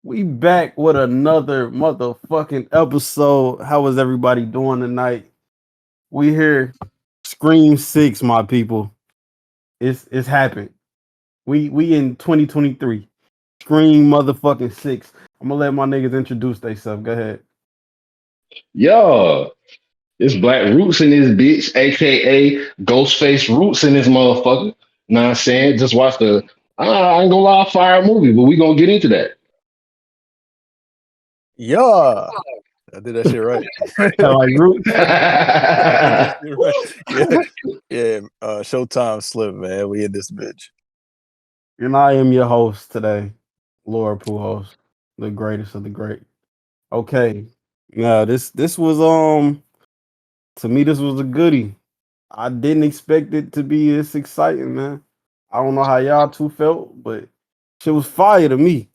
We back with another motherfucking episode. How is everybody doing tonight? We here, Scream 6, my people. It's happened. We in 2023. Scream motherfucking 6. I'm gonna let my niggas introduce themselves. Go ahead. Yo, it's Black Roots in this bitch, aka Ghostface Roots in this motherfucker. Know what I'm saying? Just watch I ain't gonna lie, fire movie, but we gonna get into that. Yeah, I did that shit right. Like Rootz. Yeah, yeah. Showtime Slim, man. We in this bitch. And I am your host today, Lord Pujols, the greatest of the great. Okay. Yeah, this was to me this was a goodie. I didn't expect it to be this exciting, man. I don't know how y'all two felt, but shit was fire to me.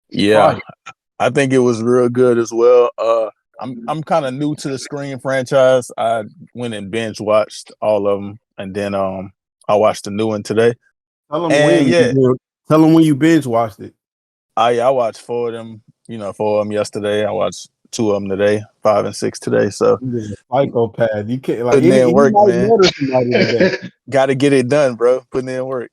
Yeah, Fire. I think it was real good as well. I'm kind of new to the Scream franchise. I went and binge watched all of them, and then I watched the new one today. Tell them And yeah, when you binge watched it. I watched 4 of them. 4 of them yesterday. I watched 2 of them today, 5 and 6 today. So Psychopath. You can't like putting in work, might man. murder somebody today. Got to get it done, bro. Putting in work.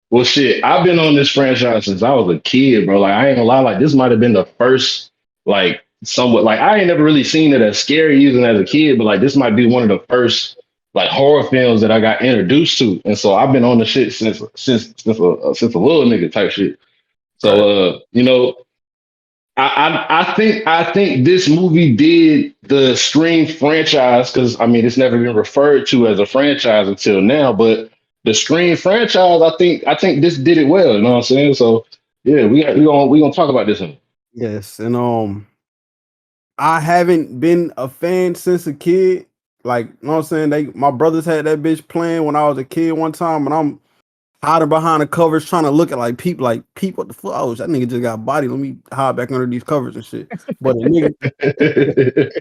Well, shit, I've been on this franchise since I was a kid, bro. Like, I ain't gonna lie, like, this might have been the first, like, somewhat, like, I ain't never really seen it as scary even as a kid, but like, this might be one of the first, like, horror films that I got introduced to. And so I've been on the shit since a little nigga type shit. So, I think this movie did the Scream franchise because I mean it's never been referred to as a franchise until now, but the Scream franchise, I think this did it well. You know what I'm saying? So yeah, we gonna talk about this one. Yes, and I haven't been a fan since a kid. Like, you know what I'm saying? My brothers had that bitch playing when I was a kid one time, and I'm hiding behind the covers trying to look at like peep what the fuck. Oh, that nigga just got body. Let me hide back under these covers and shit. But a nigga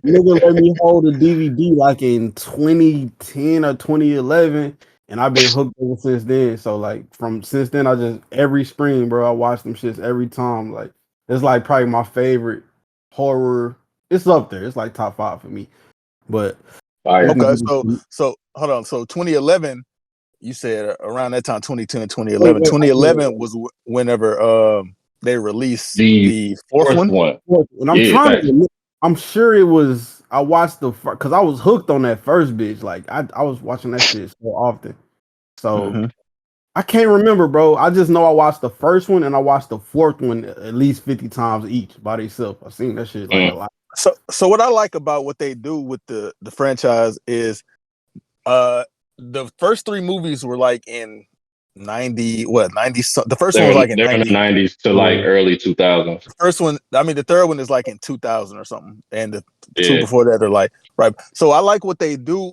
let me hold a DVD like in 2010 or 2011, and I've been hooked ever since then. So like from since then, I just every Scream, bro. I watch them shits every time. Like it's like probably my favorite horror. It's up there. It's like top 5 for me. But okay, so hold on. So 2011. You said around that time, 2010, 2011. 2011 was whenever they released the fourth one. And I'm sure it was. I watched because I was hooked on that first bitch. Like I was watching that shit so often. So I can't remember, bro. I just know I watched the first one and I watched the fourth one at least 50 times each by themselves. I've seen that shit like a lot. So what I like about what they do with the franchise is the first 3 movies were like in 90. The first one was like in 90s to like early 2000s. The first one, I mean, the third one is like in 2000 or something, and the 2 before that are like right. So I like what they do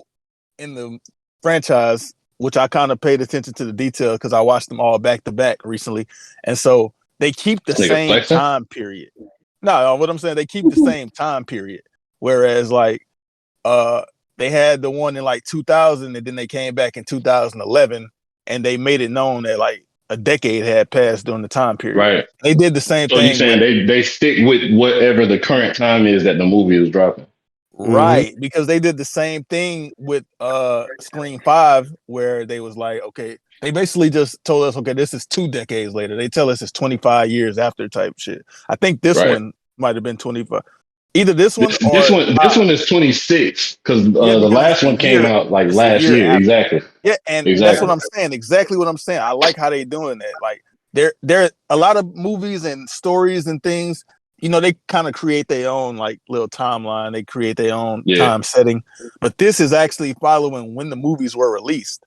in the franchise, which I kind of paid attention to the detail because I watched them all back to back recently, and so they keep the same time period. No, what I'm saying, they keep the same time period, whereas like they had the one in like 2000, and then they came back in 2011, and they made it known that like a decade had passed during the time period. Right. They did the same thing. So you're saying they stick with whatever the current time is that the movie is dropping. Right, because they did the same thing with Scream 5, where they was like, okay, they basically just told us, okay, this is 2 decades later. They tell us it's 25 years after type shit. I think this one might have been 25. Either this one or this one is 26 because the last one came out like last year. After. Exactly. Yeah, and that's what I'm saying. Exactly what I'm saying. I like how they doing that. Like there a lot of movies and stories and things, they kind of create their own like little timeline. They create their own time setting. But this is actually following when the movies were released.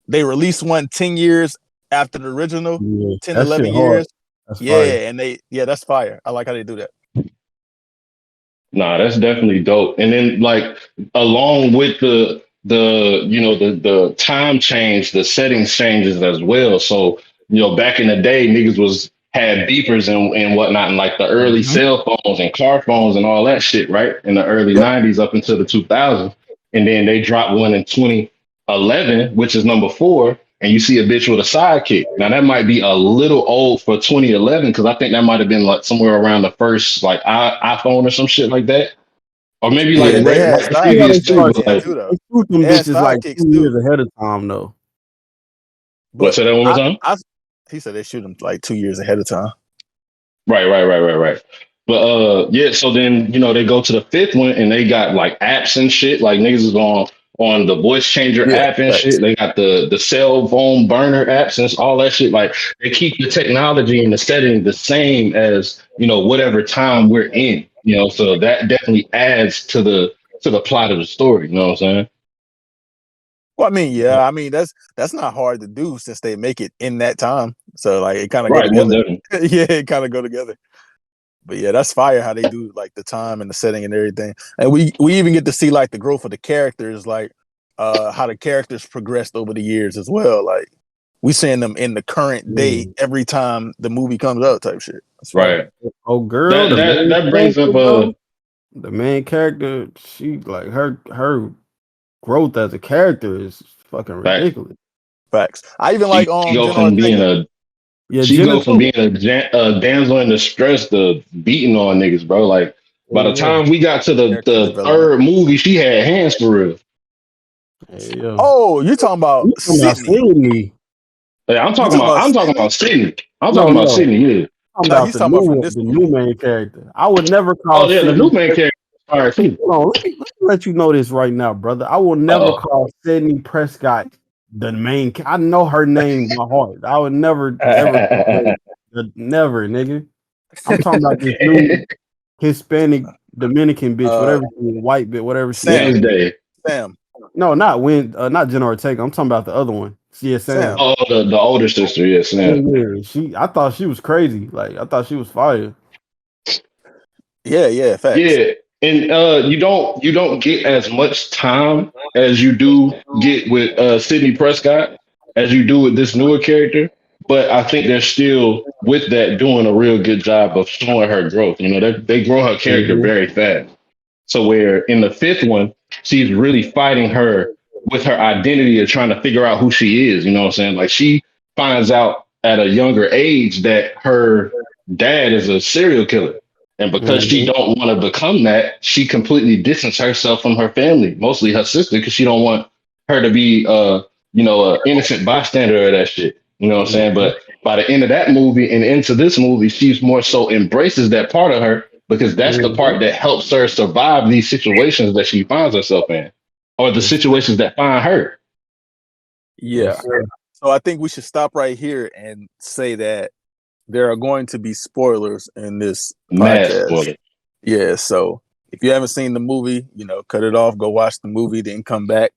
They released one 10 years after the original, 10, 11 years. That's fire. And that's fire. I like how they do that. Nah, that's definitely dope. And then like along with the time change, the settings changes as well. So, back in the day, niggas had beepers and whatnot, and like the early cell phones and car phones and all that shit, right? In the early 90s up until the 2000s. And then they dropped one in 2011, which is number 4. and you see a bitch with a sidekick. Now that might be a little old for 2011 because I think that might have been like somewhere around the first like iPhone or some shit like that, or maybe like Yeah, they had right You gotta previous sidekicks too. back start But then like, too, though. they shoot them They had bitches like sidekicks 2 years too. ahead of time though. what? But Say that one more time. he said they shoot them like 2 years ahead of time. Right. But yeah, so then they go to the fifth one and they got like apps and shit. Like niggas is on the voice changer Yeah, app and facts. shit. They got the cell phone burner apps and all that shit. Like they keep the technology and the setting the same as whatever time we're in. So that definitely adds to the plot of the story. You know what I'm saying? Well, I mean, yeah, I mean that's not hard to do since they make it in that time. So like it kind of go Right, most together. definitely. Yeah, it kind of go together. But yeah, that's fire how they do like the time and the setting and everything. And we even get to see like the growth of the characters, like how the characters progressed over the years as well. Like we seeing them in the current day Yeah. every time the movie comes out type shit. That's fire. Right. Oh girl, That the that main that brings character, up bro. The main character, she like her growth as a character is fucking fact. ridiculous. Facts. I even like She go Jenna from being Ortega. Yeah, she Jenna go from too. being a damsel in distress to beating on niggas, bro. Like by the Yeah, time we got to Character the development. third movie, she had hands for real. yeah. Oh, you talking about You talking about Sydney. Sydney? Like, You talking about I'm talking Sydney? about Sydney. I'm No, talking about no. Sydney. Yeah. I'm No, about he's talking about from this the movie. new main character. I would never call Oh yeah, the new Sydney. main character. All right, too. Hold on, let me let you know this right now, brother. I will never Uh call Sydney Prescott the main. I know her name by heart. I would never ever call her oh. never, nigga. I'm talking about this new Hispanic Dominican bitch, Uh, whatever she is, white bitch, whatever she is. Sam. Wednesday. Sam. No, not Jenna Ortega. I'm talking about the other one. Yeah, Sam. Sam. Oh, the older sister. Yes, Yeah, man. yeah. I thought she was crazy. Like I thought she was fire. Yeah, facts. Yeah, and you don't get as much time as you do get with Sidney Prescott as you do with this newer character, but I think they're still with that doing a real good job of showing her growth. They grow her character Mhm. very fast. So where in the fifth one, she's really fighting her with her identity of trying to figure out who she is. You know what I'm saying? Like she finds out at a younger age that her dad is a serial killer. And because she Mhm. don't want to become that, she completely distances herself from her family, mostly her sister, because she don't want her to be an innocent bystander of that shit. You know what I'm saying? Mhm. But by the end of that movie and into this movie, she's more so embraces that part of her because that's the Mhm. part that helps her survive these situations that she finds herself in, or the Yes, situations that find her. Yeah. yes, sir. So I think we should stop right here and say that there are going to be spoilers in this Mad podcast. spoiler. Yeah. So if you haven't seen the movie, cut it off, go watch the movie, then come back.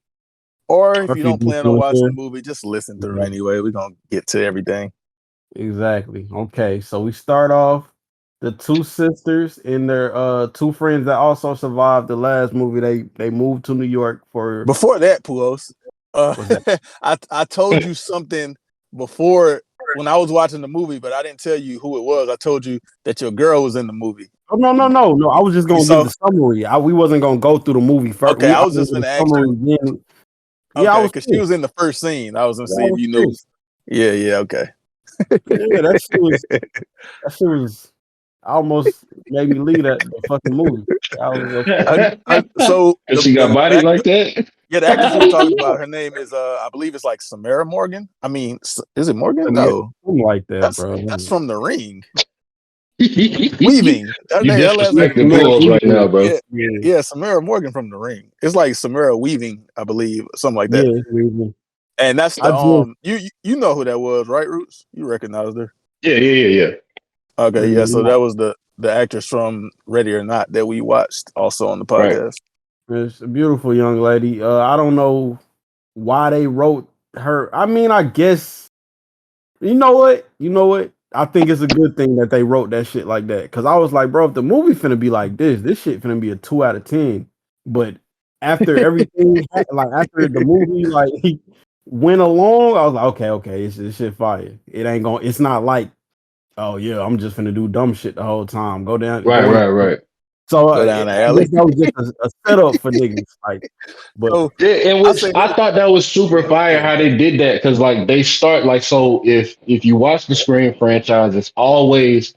Or if Or you if you don't just plan on want watching the to, movie, just listen through mhm. anyway. We're gonna get to everything. Exactly. Okay, so we start off the two sisters and their two friends that also survived the last movie. They moved to New York for Before that, Puos, what's that? I told you something before when I was watching the movie, but I didn't tell you who it was. I told you that your girl was in the movie. Oh no, no, You, no, no. I was just you gonna give saw? the summary. We wasn't gonna go through the movie first. Okay, I I was was just gonna gonna ask summary you. then. Yeah, I Okay, was because she pissed. was in the first scene. I was gonna Yeah, see I if was you knew. pissed. Yeah, okay. Yeah, that shit was almost made me leave that the fucking movie. I was upset. So Cause she got body like that. yeah, the actress you were talking about, her name is I believe it's like Samara Morgan. I mean, is it Morgan? No, Something like that, that's bro. from The Ring. You Weaving. Her last name is disrespecting Samara Weaving. Pujols right now, Weaving. bro. Yeah, Yeah, yeah, Samara Morgan from The Ring. It's like Samara Weaving, I believe, something like that. yeah, it's Weaving. And that's I the just you know who that was, right, Roots? You recognized her. Yeah. Okay, yeah. So mhm. that was the actress from Ready or Not that we watched also on the Right. podcast. It's a beautiful young lady. I don't know why they wrote her. I mean, I guess you know what? You know what? I think it's a good thing that they wrote that shit like that. Cause I was like, bro, if the movie finna be like this shit finna be a 2 out of 10. But after everything, like after the movie, like he went along, I was like, okay, this shit fire. It ain't going. It's not like, oh yeah, I'm just finna do dumb shit the whole time. Go down, Right, go in. right, right. So Go down the I alley. guess that was just a setup for niggas. Like, but So Yeah, and I which say I thought that was super fire how they did that because like they start like so if you watch the Scream franchise, it's always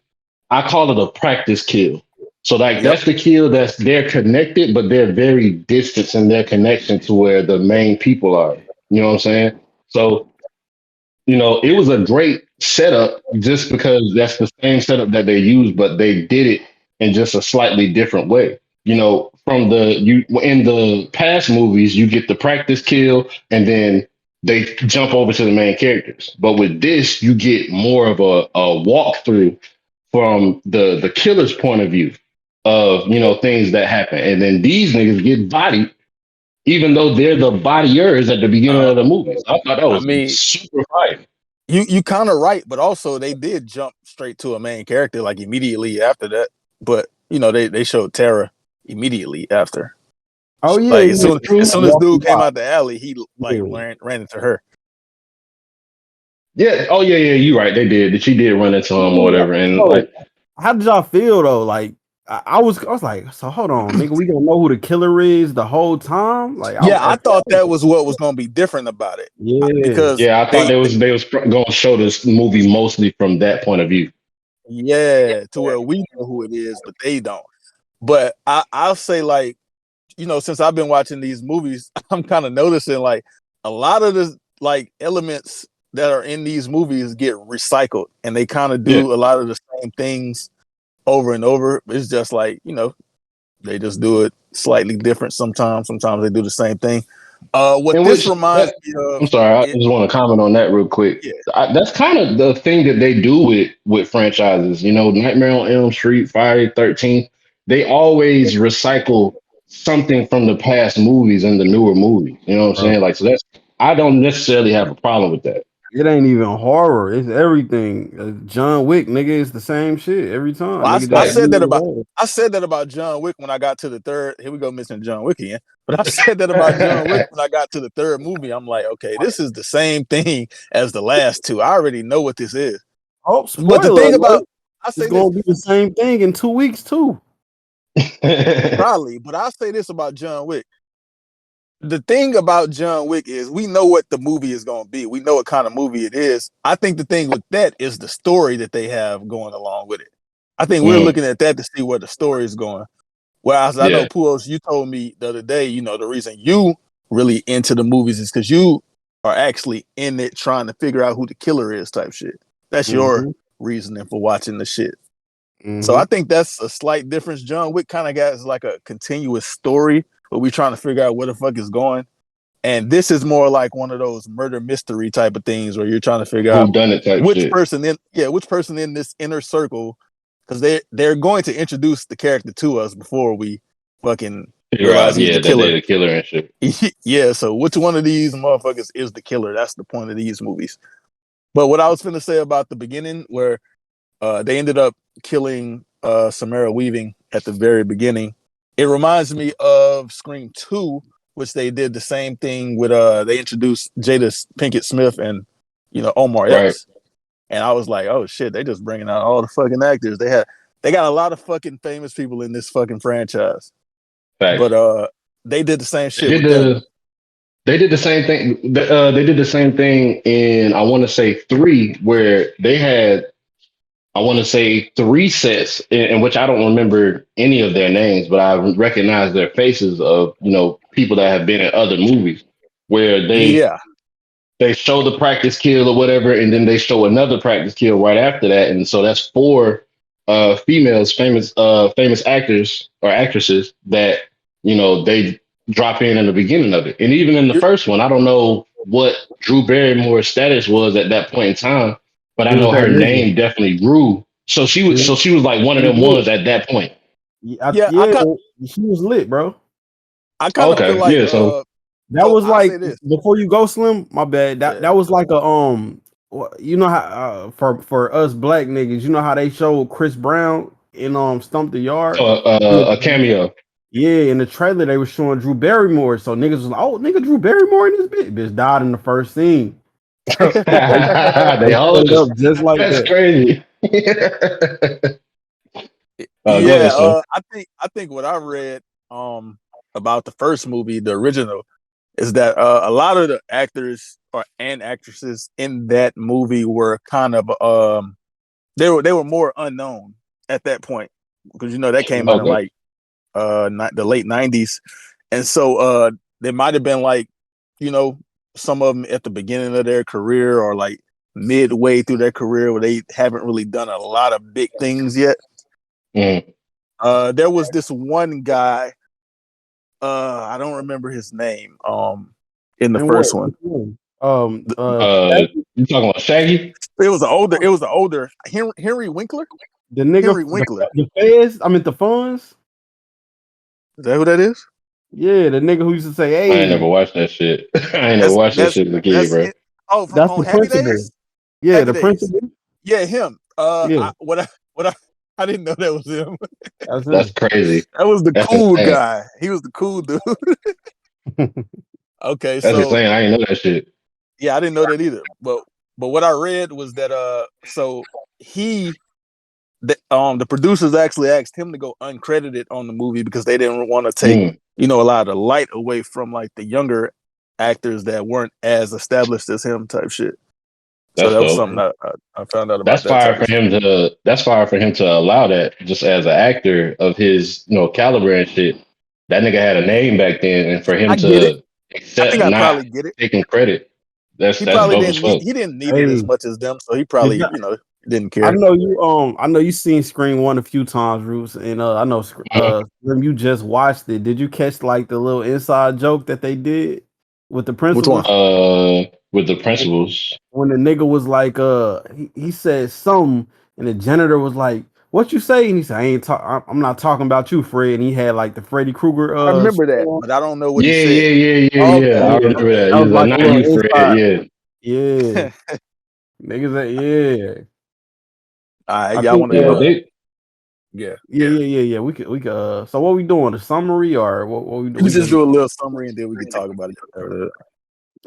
I call it a practice kill. So like yep. that's the kill that's they're connected, but they're very distant in their connection to where the main people are. You know what I'm saying? So it was a great setup just because that's the same setup that they use, but they did it in just a slightly different way. From you in the past movies, you get the practice kill and then they jump over to the main characters. But with this, you get more of a walkthrough from the killer's point of view of things that happen. And then these niggas get bodied, even though they're the bodyers at the beginning of the movies. I thought that I was mean, super fire. you kind of right, but also they did jump straight to a main character like immediately after that. But they showed Tara immediately after. oh yeah, Like yeah, as true. soon as dude came out the alley, he like Yeah. ran into her. Yeah. Oh, yeah, yeah. You're right. They did. She did run into him or whatever. And So, like, how did y'all feel though? Like, I was like, so hold on, nigga, we gonna know who the killer is the whole time? Like, Yeah, I thought that was what was going to be different about it. yeah, Because yeah, I thought they was going to show this movie mostly from that point of view. yeah, to where we know who it is, but they don't. But I'll say like, since I've been watching these movies, I'm kind of noticing like a lot of the like elements that are in these movies get recycled, and they kind of do a lot of the same things over and over. It's just like they just do it slightly different sometimes. Sometimes they do the same thing. What In this which reminds me I'm of, sorry, I just want to comment on that real quick. yeah, That's kind of the thing that they do with franchises. Nightmare on Elm Street, Friday 13th. They always recycle something from the past movies and the newer movies. You know what I'm bro. saying? Like, so I don't necessarily have a problem with that. It ain't even horror. It's everything. John Wick, nigga, it's the same shit every time. well, Nigga I just Like, said that do about horror. I said that about John Wick when I got to the third. Here we go, missing John Wick again. But I said that about John Wick when I got to the third movie. I'm like, okay, this is the same thing as the last two. I already know what this is. Oh, But the spoiler thing about alert! I It's say this gonna be the same thing in 2 weeks too. probably, but I'll say this about John Wick. The thing about John Wick is we know what the movie is going to be. We know what kind of movie it is. I think the thing with that is the story that they have going along with it. I think we're looking at that to see where the story is going. Whereas I know, yeah. Pujols, you told me the other day, the reason you really into the movies is because you are actually in it trying to figure out who the killer is type shit. That's your reasoning for watching the shit. So I think that's a slight difference. John Wick kind of got like a continuous story, but we're trying to figure out where the fuck is going. And this is more like one of those murder mystery type of things where you're trying to figure Who out done it type which shit. person in this inner circle, because they're going to introduce the character to us before we fucking Figure realize out, he's the that they killer. the killer and shit. Yeah, so which one of these motherfuckers is the killer? That's the point of these movies. But what I was finna say about the beginning, where they ended up killing Samara Weaving at the very beginning, it reminds me of Scream 2, which they did the same thing with they introduced Jada Pinkett Smith and Omar Right. Epps. And I was like, oh shit, they just bringing out all the fucking actors. They got a lot of fucking famous people in this fucking franchise. Facts. But they did the same They shit did with that. they did the same thing. They did the same thing in I want to say 3, where they had I want to say 3 sets in which I don't remember any of their names, but I recognize their faces of people that have been in other movies where Yeah. they show the practice kill or whatever, and then they show another practice kill right after that, and so that's 4 females, famous actors or actresses that they drop in the beginning of it, and even in the You're, first one, I don't know what Drew Barrymore's status was at that point in time, but I It was know that her nigga. name definitely grew. So she was like one of She was them lit. ones at that point. yeah, Yeah, she was lit, bro. I kind of feel Okay, like yeah, so That so was I'll like say this. before you go, Slim. My bad. That Yeah. that was like a you know how for us black niggas, you know how they showed Chris Brown in Stump the Yard. a cameo. Yeah, in the trailer they were showing Drew Barrymore. So niggas was like, oh nigga, Drew Barrymore in this bitch. Bitch died in the first scene. they They set all it up just like that's that. crazy. Go ahead, son. I think what I read about the first movie, the original, is that a lot of the actors and actresses in that movie were kind of they were more unknown at that point, because that came out in Okay. like not the late 90s, and so they might have been like some of them at the beginning of their career or like midway through their career where they haven't really done a lot of big things yet. Mm. There was this one guy, I don't remember his name in the And first what? one. You talking about Shaggy? It was an older Henry Winkler. The nigga, Henry Winkler. the feds. I mean the funds. Is that who that is? Yeah, the nigga who used to say, I ain't "Hey, never watched that shit. I ain't never watched that shit as a kid, bro. From that's on the Happy principal." Days. Yeah, Happy the Days. principal. Yeah, him. Yeah, I didn't know that was him. that's That's him. crazy. That was the That's cool insane. guy. He was the cool dude. Okay, That's so insane. I ain't know that shit. yeah, I didn't know that either. But what I read was that so the producers actually asked him to go uncredited on the movie because they didn't want to take Mm, a lot of the light away from like the younger actors that weren't as established as him type shit. So that's that was dope. something I found out That's about that fire type for of shit. him to. That's fire for him to allow that. Just as an actor of his, caliber and shit. That nigga had a name back then, and for him I get it. to I accept think I not probably get it. taking credit, He that's probably dope as fuck. he didn't need it as Hey, much as them, so he did probably, you, didn't I care. know you. I know you seen Scream 1 a few times, Roots, and I know Uh, Slim, you just watched it. Did you catch like the little inside joke that they did with the Which one? principals? with the principals. When the nigga was like, he said something, and the janitor was like, "What you say?" And he said, I'm not talking about you, Fred." And he had like the Freddy Krueger I remember suit that, on. but I don't know what he Yeah, said. yeah, yeah, yeah, yeah. Okay, I Yeah, remember that. that He was was like, like a "Not little you, Fred." inside. Yeah, Yeah, niggas, yeah. all right, I y'all think, want to yeah. go? They Yeah, yeah. We could. So what we doing? A summary or what we do? we We just can. do a little summary and then we can talk about it.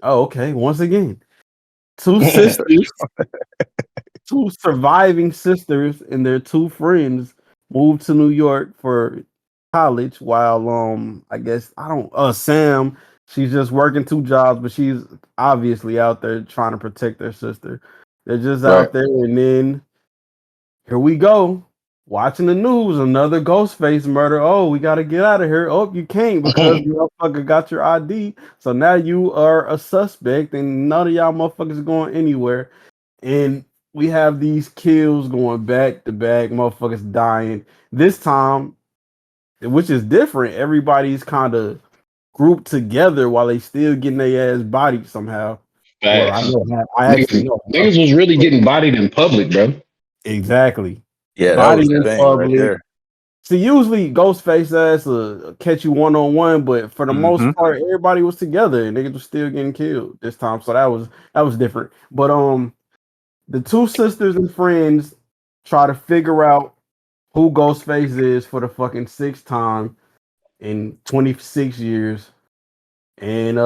Oh, okay. Once again, two sisters, two surviving sisters, and their two friends moved to New York for college. While I guess I don't. Sam, she's just working two jobs, but she's obviously out there trying to protect their sister. They're just right. out there, and then here we go. Watching the news, another Ghostface murder. Oh, we got to get out of here. Oh, you can't because you motherfucker got your ID. So now you are a suspect, and none of y'all motherfuckers going anywhere. And we have these kills going back to back, motherfuckers dying. This time, which is different, everybody's kind of grouped together while they still getting their ass bodied somehow. Well, I Facts. know I actually Niggas, know how. niggas was really getting bodied in public, bro. Exactly. Yeah, that was Bodied the in thing right public. there. See, usually Ghostface ass will catch you one on one, but for the Mm-hmm. most part, everybody was together and niggas was still getting killed this time. So that was different. But the two sisters and friends try to figure out who Ghostface is for the fucking sixth time in 26 years. And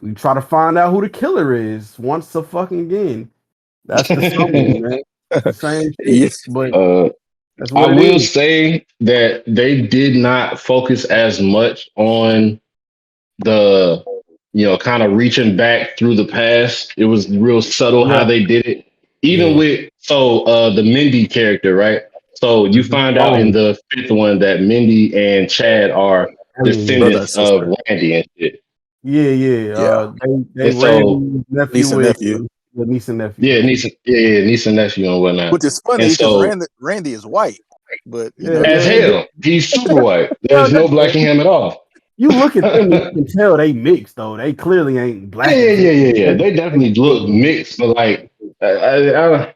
we try to find out who the killer is once a fucking again. That's the summary, man. It's the same shit, Yes. but uh, that's I what it will is. say that they did not focus as much on the, kind of reaching back through the past. It was real subtle how Yeah, they did it. Even yeah. with the Mindy character, right? So you Mhm. find out in Oh, the fifth one that Mindy and Chad are hell yeah. Brother descendants and of sister. Randy and shit. Yeah, yeah. Yeah. They And so Randy's nephew Niece and with nephew. the niece and nephew. yeah, niece and nephew and whatnot. Which is funny And because so Randy is white, but Yeah, as hell, he's super white. yeah. There's no black in him at all. You look at them, and you can tell they mixed though. They clearly ain't Yeah, black yeah, as hell. yeah, yeah, yeah. They definitely look mixed, but like, it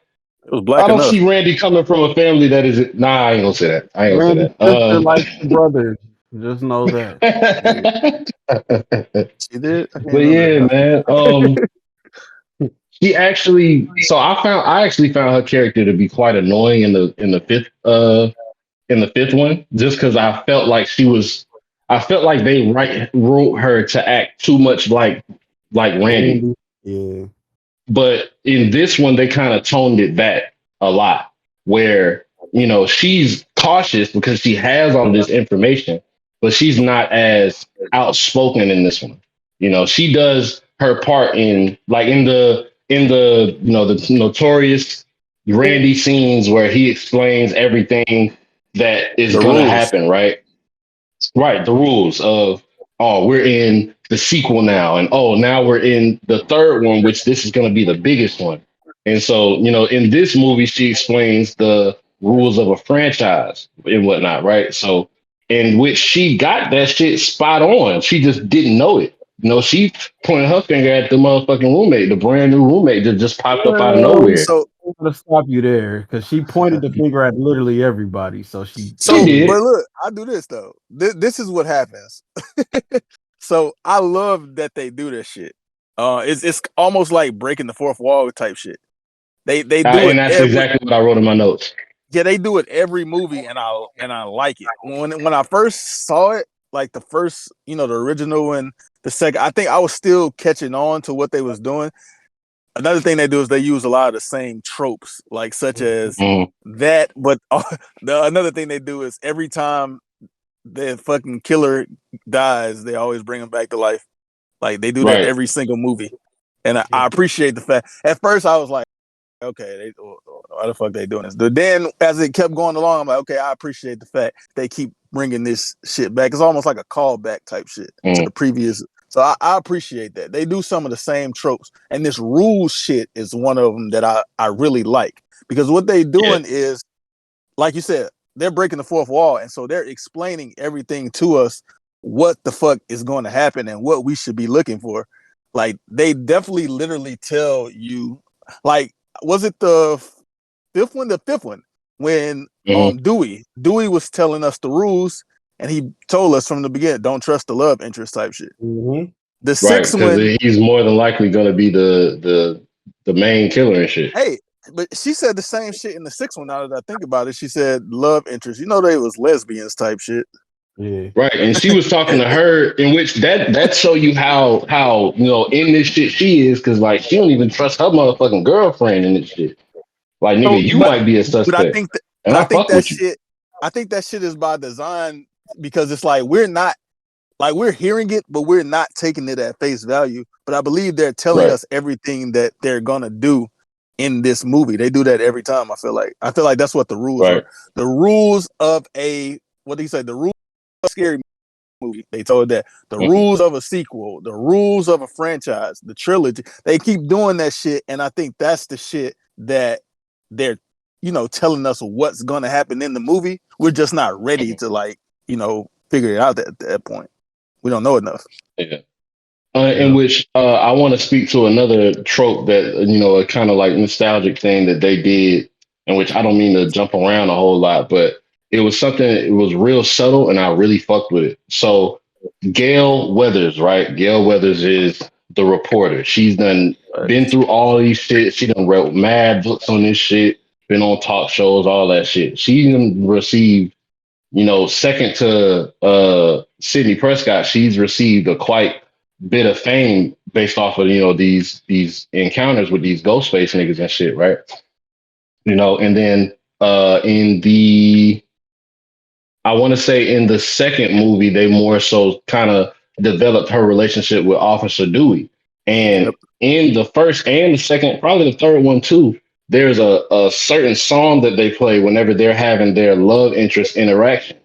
was I black don't enough. see Randy coming from a family that is. Nah, I ain't gonna say that. I ain't gonna Randy's say sister like the brothers. Just know that. that. She did? I But didn't know yeah, that. man. She actually. So I actually found her character to be quite annoying in the fifth one, just because I felt like she was. I felt like they wrote her to act too much like Randy. Randy. Yeah. But in this one, they kind of toned it back a lot, where she's cautious because she has all this information, but she's not as outspoken in this one. You know, she does her part in like in the you know the notorious Randy scenes where he explains everything that is The gonna rules. happen, right? Right, the rules of oh, we're in the sequel now, and oh, now we're in the third one, which this is going to be the biggest one. And so, you know, in this movie, she explains the rules of a franchise and whatnot, right? So, in which she got that shit spot on. She just didn't know it. You know, she pointed her finger at the motherfucking roommate, the brand new roommate that just popped up out of Well, nowhere. So I'm gonna stop you there because she pointed the finger at literally everybody. So she She So, did. but look, I do this though. This is what happens. So I love that they do this shit. It's almost like breaking the fourth wall type shit. They do And it that's every exactly what I wrote in my notes. yeah they do it every movie, and I like it. When I first saw it, like the first the original and the second, I think I was still catching on to what they was doing. Another thing they do is they use a lot of the same tropes, like such as Mhm. that. But another thing they do is every time the fucking killer dies, they always bring him back to life. Like they do that Right. every single movie, and I appreciate the fact. At first, I was like, okay, why the fuck they doing this? But then as it kept going along, I'm like, okay, I appreciate the fact they keep bringing this shit back. It's almost like a callback type shit to Mhm. the previous. So I appreciate that. They do some of the same tropes. And this rule shit is one of them that I really like. Because what they Yeah. doing is, like you said, they're breaking the fourth wall. And so they're explaining everything to us, what the fuck is going to happen and what we should be looking for. Like they definitely literally tell you, like, was it the fifth one? The fifth one when Mhm. Dewey was telling us the rules, and he told us from the beginning, don't trust the love interest type shit. Mhm. The Right, sixth because one, he's more than likely going to be the main killer and shit. hey, but she said the same shit in the sixth one. Now that I think about it, she said love interest. You know, they was lesbians type shit. Yeah. Right, and she was talking And, to her, in which that show you how you know in this shit she is, because like she don't even trust her motherfucking girlfriend in this shit. Like so, nigga, you but might be a but I suspect, think that, and I fuck that with you. shit, is by design because it's like we're not like we're hearing it, but we're not taking it at face value. But I believe they're telling Right, us everything that they're gonna do in this movie. They do that every time. I feel like that's what the rules are. right. The rules of a what do you say? The rules of a scary movie. They told that the Mhm. rules of a sequel, the rules of a franchise, the trilogy. They keep doing that shit, and I think that's the shit that they're telling us what's gonna happen in the movie. We're just not ready Mhm. to figure it out at that point. We don't know enough. Yeah. In Yeah. which I want to speak to another trope that you know a kind of like nostalgic thing that they did, in which I don't mean to jump around a whole lot, but it was something. It was real subtle, and I really fucked with it. So Gail Weathers, right? Gail Weathers is the reporter. She's done Right. been through all these shit. She done wrote mad books on this shit. Been on talk shows, all that shit. She done received, you know, second to Sidney Prescott. She's received a quite bit of fame based off of these encounters with these ghost face niggas and shit, right? You know, and then in the I want to say in the second movie, they more so kind of developed her relationship with Officer Dewey. Yep. And in the first and the second, probably the third one too, there's a certain song that they play whenever they're having their love interest interaction.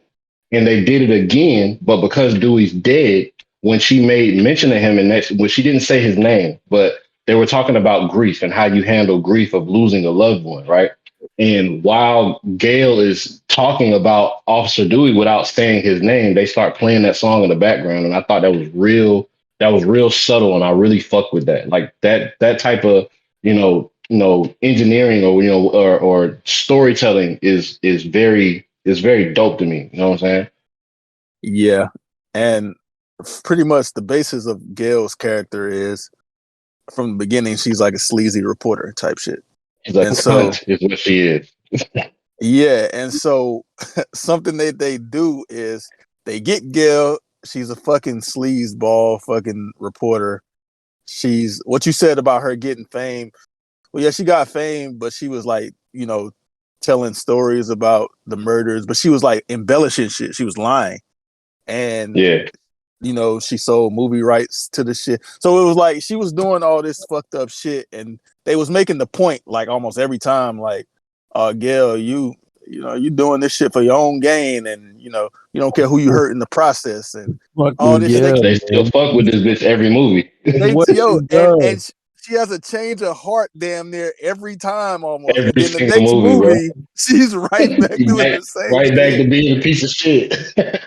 And they did it again, but because Dewey's dead, when she made mention of him, and that when she didn't say his name, but they were talking about grief and how you handle grief of losing a loved one, right? And while Gail is talking about Officer Dewey without saying his name, they start playing that song in the background, and I thought that was real. That was real subtle, and I really fuck with that. Like that type of engineering or or storytelling is very dope to me. You know what I'm saying? Yeah. And pretty much the basis of Gail's character is from the beginning, she's like a sleazy reporter type shit. She's a And so cunt, is what she is. yeah, and so something that they do is they get Gail. She's a fucking sleazeball fucking reporter. She's what you said about her getting fame. Well, yeah, she got fame, but she was like, telling stories about the murders, but she was like embellishing shit. She was lying. And you know, she sold movie rights to the shit. So it was like she was doing all this fucked up shit, and they was making the point like almost every time, like, Gail, you know, you doing this shit for your own gain, and you know, you don't care who you hurt in the process, and all this shit. They still fuck with this bitch every movie. What she And does. she has a change of heart damn near every time almost. And Every then the single next movie, bro. she's right back doing the same Right back shit. to being a piece of shit.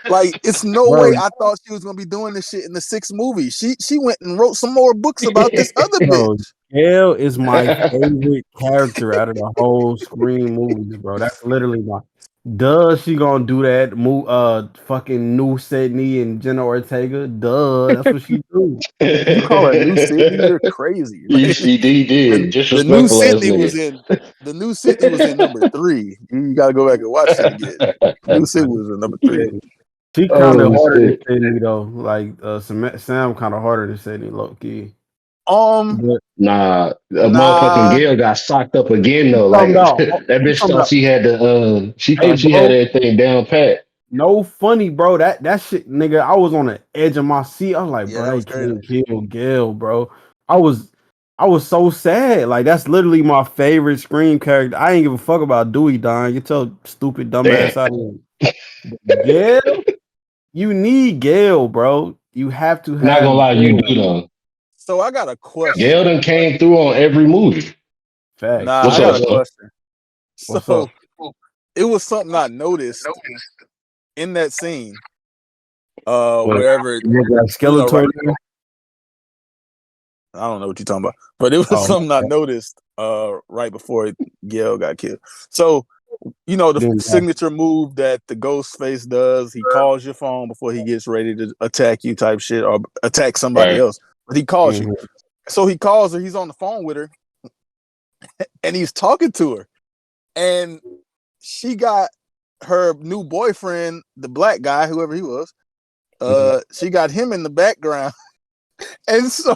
Like, it's no Bro, way I thought she was gonna be doing this shit in the 6th movie. She went and wrote some more books about this other bro, bitch. Gail is my favorite character out of the whole Scream movies, bro. That's literally my. Does she gonna do that? Move, fucking New Sydney and Jenna Ortega. Duh, that's what she do. You call her New Sydney? You're crazy. Like, ECD did. the new Disrespectful ass Sydney was nigga. in number 3. You gotta go back and watch it again. New Sydney was in number 3. She kind of Oh, harder than shit. Sydney though. Like Sam kind of harder than Sydney, low key. Um, But Nah, a motherfucking nah. Gail got socked up again though. you Like talking about? that You bitch talking thought about? she had the she Hey, thought she had bro. everything down pat. No funny, bro. That shit, nigga. I was on the edge of my seat. I was like, Yeah, bro, that they was crazy. can't kill Gail, bro. I was so sad. Like that's literally my favorite Scream character. I ain't give a fuck about Dewey dying. Get your stupid dumb ass Damn. out of here. Gail, you need Gail, bro. You have to Not gonna have lie, you Gail. do though. So I got a Gail question. done came through on every movie. Facts. Nah, What's I up, got a son? question. What's up? So it was something I noticed in that scene. Wherever, You look like you know, right. Skeletor. I don't know what you're talking about, but it was Oh, something I noticed right before Gail got killed. So, you know, the then, signature move that the Ghostface does, he calls your phone before he gets ready to attack you type shit or attack somebody Right. else. But he calls you. mhm. So he calls her, he's on the phone with her, and he's talking to her. And she got her new boyfriend, the black guy, whoever he was, she got him in the background. And so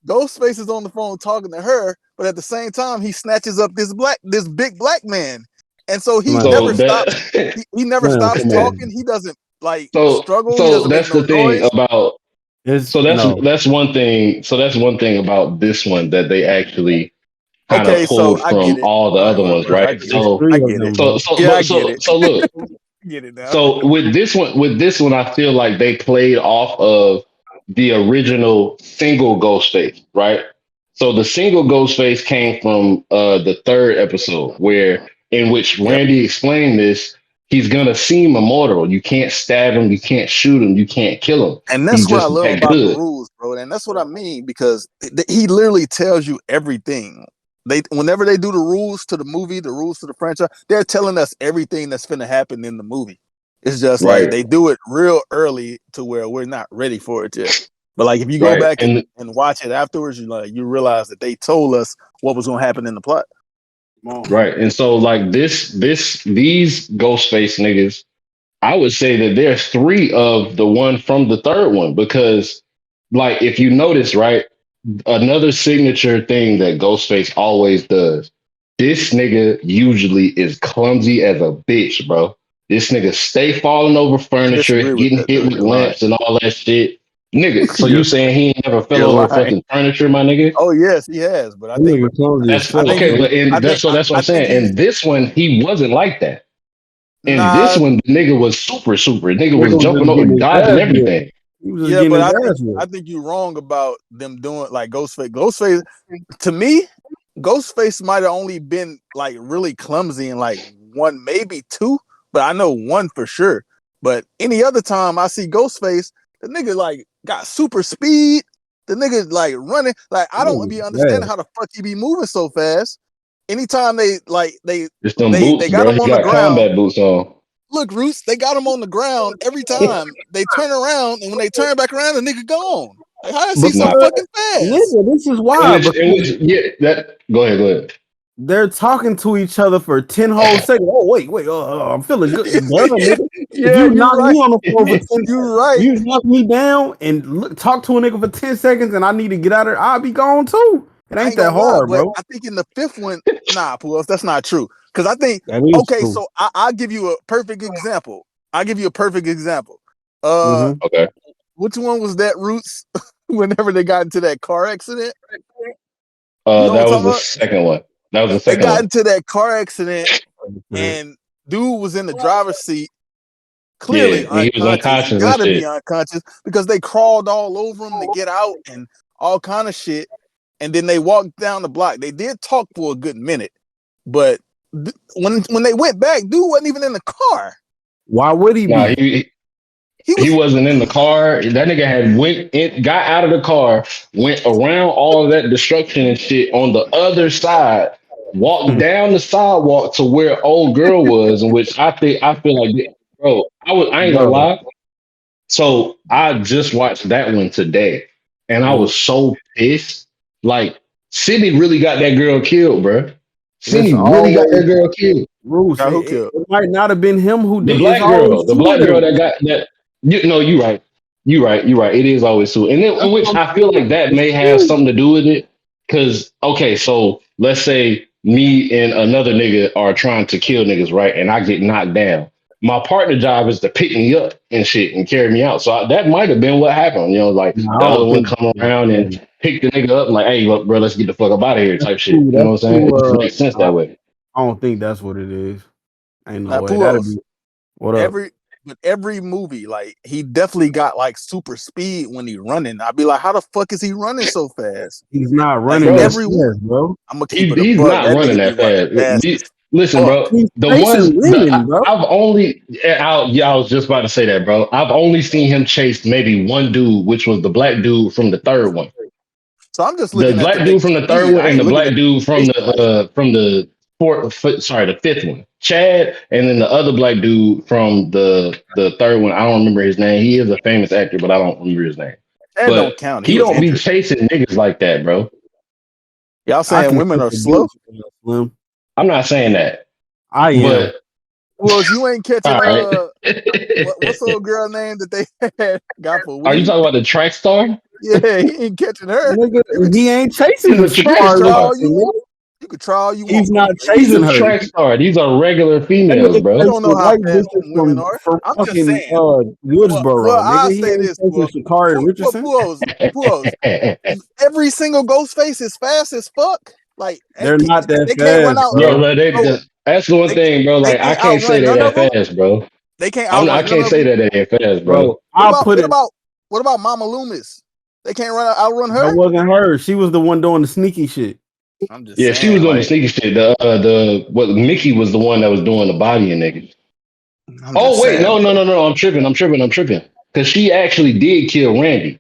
Ghostface is on the phone talking to her, but at the same time, he snatches up this big black man. And so he Man, never So stops. that He never man, stops come on. talking. He doesn't like so struggle. He so doesn't make that's no the thing noise. about It's so no. that's one thing. So that's one thing about this one that they actually kind of Okay, so pulled I get from it. all the All right, other whatever. ones, I right? get it. It's So I three of get it. them, so bro. so Yeah, I but get so it. so look. I get it now. So with this one, I feel like they played off of the original single Ghostface, right? So the single Ghostface came from the third episode, where in which Yep. Randy explained this. He's gonna seem immortal. You can't stab him, you can't shoot him, you can't kill him. And He's that's what I just love that about the good, rules, bro. And that's what I mean because he literally tells you everything. Whenever they do the rules to the movie, the rules to the franchise, they're telling us everything that's finna happen in the movie. It's just like right? they do it real early to where we're not ready for it yet. But like if you go Right, back and watch it afterwards, you realize that they told us what was gonna happen in the plot. Come on. right. And so like these Ghostface niggas, I would say that there's three of the one from the third one because, like, if you notice, right, another signature thing that Ghostface always does. This nigga usually is clumsy as a bitch, bro. This nigga stay falling over I furniture, disagree with getting that hit though. with You're lying. lamps and all that shit. Nigga, so you you're, saying he ain't never fell you're over lying. fucking furniture, my nigga? Oh yes, he has. But I That think nigga clumsy as That's I fuck, think okay, he bro. but in I think that's what I I'm think saying. he's In this one, he wasn't like that. In this nah. one, the nigga was super. Nigga was Nigga was jumping just over, getting his dodging ass whipped. everything. He was just Yeah, getting but his I ass whipped. think you're wrong about them doing like Ghostface. Ghostface to me, Ghostface might have only been like really clumsy in like one, maybe two, but I know one for sure. But any other time I see Ghostface, the nigga like got super speed. The nigga like running. Like I don't be Yeah. understanding how the fuck he be moving so fast. Anytime they like It's them they boots, got bro. him He on the got ground. combat boots on. Look, Rootz, they got him on the ground every time. They turn around, and when they turn back around, the nigga gone. Like, how is he so Nah, Because fucking fast? nigga, this is in why. which, in Because which, yeah, that. Go ahead. they're talking to each other for 10 whole seconds. Oh, wait, I'm feeling good. Duh, nigga. If Yeah, you you're knock right. me on the floor for 10 You're right. you knock me down and talk to a nigga for 10 seconds and I need to get out of there, I'll be gone too. It I ain't ain't that gonna lie, hard, but bro. I think in the fifth one, nah, Pujols, that's not true. Because I think That is okay, true. so I'll give you a perfect example. Okay. Which one was that Rootz? Whenever they got into that car accident, you know what That I'm was talking the about? second one. That was the They second got one. into that car accident, Yeah. and dude was in the driver's seat, Yeah, clearly and he was unconscious. He unconscious and got to be shit. unconscious because they crawled all over him to get out and all kind of shit. And then they walked down the block. They did talk for a good minute, but when they went back, dude wasn't even in the car. Why would he Nah, be? He he was. wasn't in the car. That nigga had went in, got out of the car, went around all of that destruction and shit on the other side, walked down the sidewalk to where old girl was, in which I feel like, bro, I ain't gonna Bro. lie. So I just watched that one today, and I Mhm. was so pissed. Like Sydney really got that girl killed, bro. Sydney Listen, really got always that girl killed. Roos. Got who killed? It might not have been him who The did. It's black always girl, the two of black girl them. that got that. You know, you right. You right. It is always two, and then, That's in what which I'm I feel like saying. that It's may have two. something to do with it. Because okay, so let's say me and another nigga are trying to kill niggas, right? And I get knocked down. My partner job is to pick me up and shit and carry me out. So that might have been what happened. You know, like No, the I other don't one think. come around and pick the nigga up, and like, hey, look, bro, let's get the fuck up out of here, That's type shit. two. You know That's what I'm saying? two. It just makes sense that way. I don't think that's what it is. Ain't no Now way. That'd Pujols. be what up. Every movie, like he definitely got like super speed when he running. I'd be like, how the fuck is he running so fast? He's not Like running that Bro, everyone, fast, bro. I'm gonna keep it a he's buck. not That running nigga be that running fast. fast as Listen, fuck. bro. He's The chasing ones women, bro. I've only, yeah, I was just about to say that, bro. I've only seen him chase maybe one dude, which was the black dude from the third one. So I'm just The looking at the black dude from the third speed. one I and ain't the looking at black dude the from the the fifth one, Chad, and then the other black dude from the third one. I don't remember his name. He is a famous actor, but I don't remember his name. that don't But count. He he was don't be injured. chasing niggas like that, bro. Y'all I saying can women catch are a slow? bitch, Slim. I'm not saying that, I am. but Well, you ain't catching all right. what's the old girl name that they had got for Are you weed? talking about the track star? Yeah, he ain't catching her. Nigga, You could he ain't He's chasing the a track you could Shakari try star. all you looking nigga. want. You could try all you want. He's not He's chasing a her. track star. These are regular That females, nigga bro. You don't chasing know how white fast bitches them women are. from I'm just fucking saying. Well, Woodsboro, I'll nigga. He say ain't this, chasing Shakari Richardson. Pujols. Every single ghost face is fast as fuck. Like They're not that they can't run fast, out. Bro, bro. but No, that's the one they thing, bro. they Like I can't can't say outrun they none of that them. fast, bro. They can't I outrun none can't of say them. that they ain't fast, bro. Bro, I'll put What it. about Mama Loomis? They can't outrun That her. wasn't her. She was the one doing the sneaky shit. I'm just Yeah, she was saying, doing the like, sneaky shit. The what Mickey was the one that was doing the body and niggas. I'm just Oh wait, saying, bro. no. I'm tripping. Because she actually did kill Randy.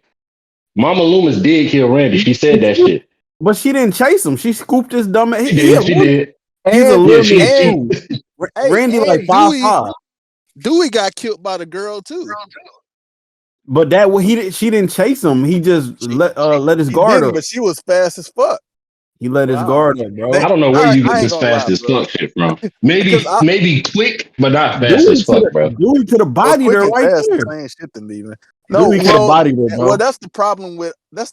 Mama Loomis did kill Randy. She said that shit. But she didn't chase him. She scooped his dumb ass. She He a did. She little, did. he's a And Yeah, little nigga she and too. hey, Randy like and 5'5". Dewey got killed by the girl too. But she didn't chase him. He just let his He guard didn't, up. but she was fast as fuck. He let his Wow. guard up, They, bro. I don't know where you get I ain't this gonna fast lie, as bro. fuck shit from. Because Maybe quick, but not fast as fuck, bro. Dewey could have well, bodied quick her and right fast there. the same shit to me, man. No, Dewey could have bodied her, bro. that's the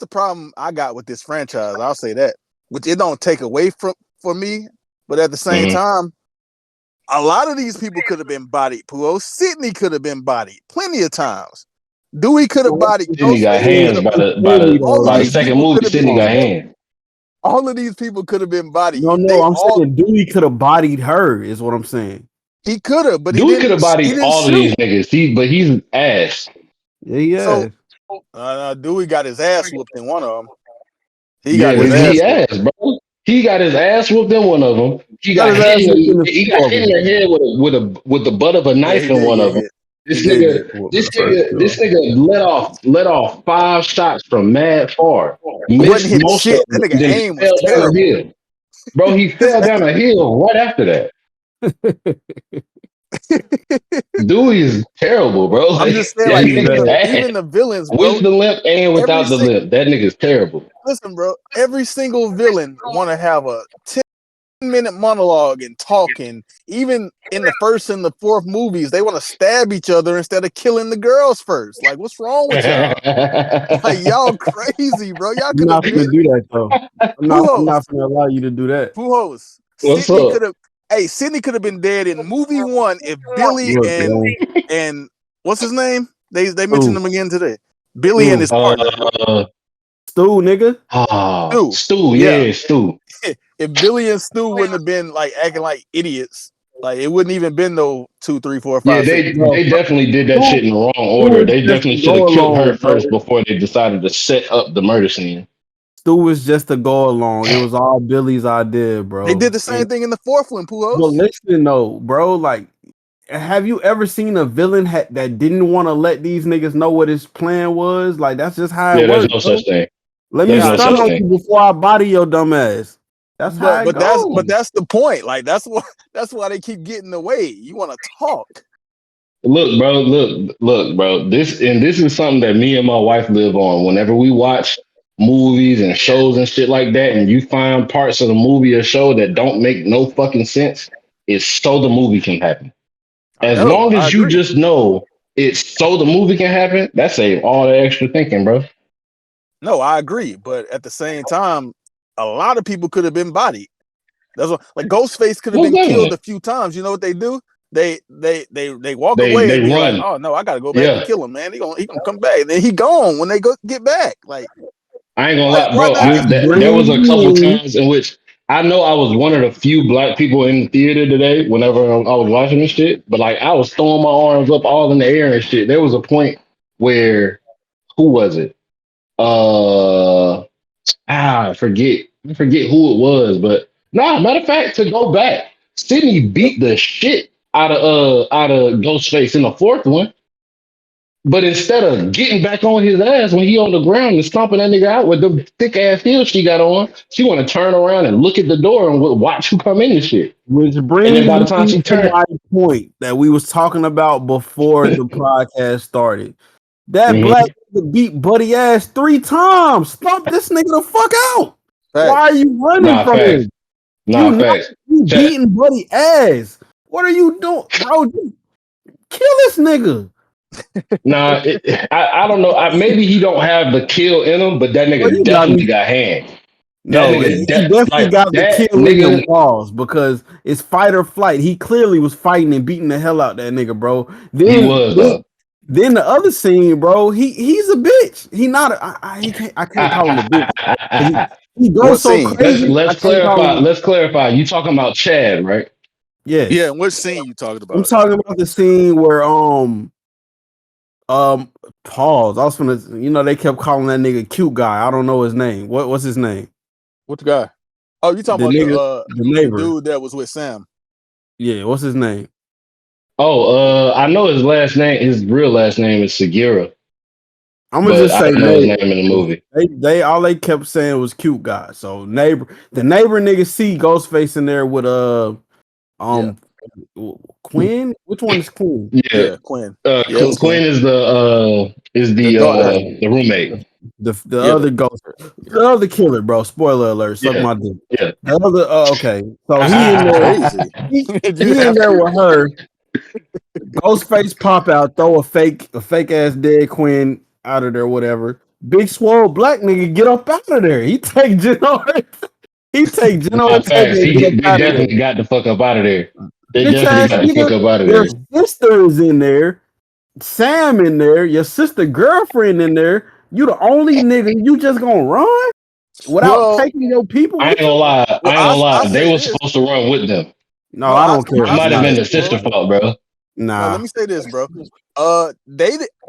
problem I got with this franchise. I'll say that, which it don't take away from for me, but at the same Mhm. time, a lot of these people could have been bodied. Pujols, Sidney could have been bodied plenty of times. Dewey could have bodied. Sydney got Ghostface could hands have. by All of the these second people movie. could have been. Sydney got hands. All of these people could have been bodied. No, They I'm all saying Dewey could have bodied her, is what I'm saying. he could have, but he Dewey could have didn't. He bodied didn't all of shoot. these niggas. But he's ass. So Yeah. Dewey got his ass whooped in one of them. He got Yeah, his What he ass whooped. ass, bro. He got his ass whooped in one of them. He got got his hit. ass whooped in a He few got of hit in them. the head with the butt of a Yeah, knife he in did one get of them. hit. He did get whooped in the first two. This nigga let off 5 shots from mad far, It wasn't missed hit most of shit. That them, nigga and then aim was fell down a terrible. hill. Bro, he His fell down a hill right after that. Dewey is terrible, bro. I'm Like, just saying, that like nigga's even ass. the villains, With bro. the limp and Every without the single limp, that nigga's terrible. listen, bro. Every single villain want to have a 10-minute monologue and talking. Even in the first and the fourth movies, they want to stab each other instead of killing the girls first. Like, what's wrong with y'all? Like, y'all crazy, bro. Y'all I'm could have not been gonna do that though. I'm Pujols. not gonna allow you to do that. Pujols. What's Sydney up? could have. Hey, Sidney could have been dead in movie 1 if Billy Look, and what's his name? They mentioned Stu. him again today. Billy and his partner. Stu, nigga. Stu, Yeah. yeah, Stu. If Billy and Stu wouldn't have been like acting like idiots, like it wouldn't even been no 2, 3, 4, Yeah, 5, 6. they definitely did that shit in the wrong order. They definitely should have killed her first before they decided to set up the murder scene. Stu was just a go along. It was all Billy's idea, bro. They did the same thing in the 4th one, Pujols. But listen though, bro, like, have you ever seen a villain that didn't want to let these niggas know what his plan was? Like, that's just how it works. There's no such thing. Let me stun on you before I body your dumb ass. That's how it goes. That's the point. Like that's why they keep getting away. You want to talk. Look, bro. This is something that me and my wife live on. Whenever we watch movies and shows and shit like that, and you find parts of the movie or show that don't make no fucking sense, it's so the movie can happen. As long as you just know it's so the movie can happen, that saves all the extra thinking, bro. No, I agree, but at the same time, a lot of people could have been bodied. That's what, like Ghostface could have been killed a few times. You know what they do? They walk away and be run. like, "Oh no, I gotta go back and kill him, man. He gonna come back." And then he gone when they get back. Like, I ain't gonna lie, bro. There was a couple times in which I know I was one of the few black people in the theater today. Whenever I was watching this shit, but like I was throwing my arms up all in the air and shit. There was a point where, who was it? I forget who it was, but matter of fact, to go back, Sidney beat the shit out of Ghostface in the 4th one. But instead of getting back on his ass when he on the ground and stomping that nigga out with the thick ass heels she got on, she want to turn around and look at the door and watch who come in and shit. Which brings me to my point that we was talking about before the podcast started. That black nigga beat Buddy ass 3 times. Stomp this nigga the fuck out. Why are you running from him? You beating Buddy ass. What are you doing, bro? Kill this nigga. I don't know. Maybe he don't have the kill in him, but that nigga definitely got hands. No, he definitely got the kill in him, pause, because it's fight or flight. He clearly was fighting and beating the hell out that nigga, bro. Then the other scene, bro, he's a bitch. He not I can't call him a bitch. He goes so crazy. Let's clarify. You talking about Chad, right? Yes. Yeah, what scene you talking about? I'm talking about the scene where pause. I was gonna, they kept calling that nigga cute guy. I don't know his name. What's his name? What the guy? Oh, you talking about the neighbor, the dude that was with Sam? Yeah, what's his name? Oh, I know his last name. His real last name is Segura. I'm gonna just say I don't know his name in the movie. They all they kept saying was cute guy. So the neighbor nigga see Ghostface in there with Quinn. Which one is Quinn? Yeah, Quinn. Quinn is the roommate. The other ghost, the other killer, bro. Spoiler alert. Suck my dick. Yeah. The other. Okay. So he in there with her. Ghostface pop out, throw a fake ass dead Quinn out of there, whatever. Big swole black nigga get up out of there. He take Gino. He definitely got the fuck up out of there. They definitely got the fuck up out of there. Your sister is in there. Sam in there. Your sister girlfriend in there. You the only nigga. You just gonna run without taking your people? I ain't gonna lie. They were supposed to run with them. No, I don't care. It might have been the sister fault, bro. Nah. Let me say this, bro. I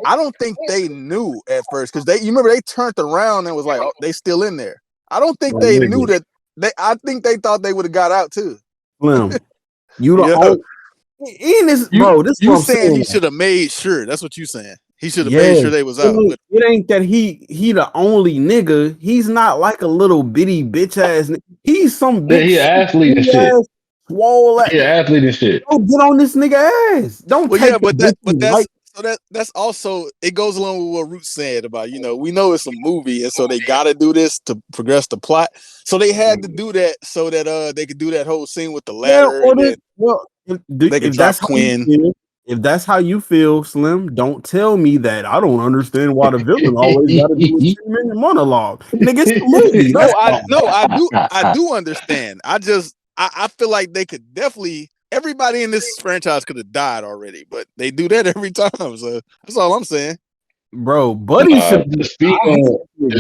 don't think they knew at first because you remember they turned around and was like, oh, they still in there. I don't think they knew that. I think they thought they would have got out too. Slim, you the only. You saying he should have made sure? That's what you saying. He should have made sure they was out. It ain't that he the only nigga. He's not like a little bitty bitch ass. He's some bitch. He an athlete and shit. Swole ass. He an athlete and shit. Don't get on this nigga ass. Don't. Well, yeah, that's also it goes along with what Rootz said about we know it's a movie and so they got to do this to progress the plot. So they had to do that so that they could do that whole scene with the ladder. They could drop Quinn. If that's how you feel, Slim, don't tell me that I don't understand why the villain always got to do a 10-minute monologue. Nigga, it's a movie. I do understand. I I feel like they could definitely. Everybody in this franchise could have died already, but they do that every time. So that's all I'm saying. Bro, Buddy should. To speak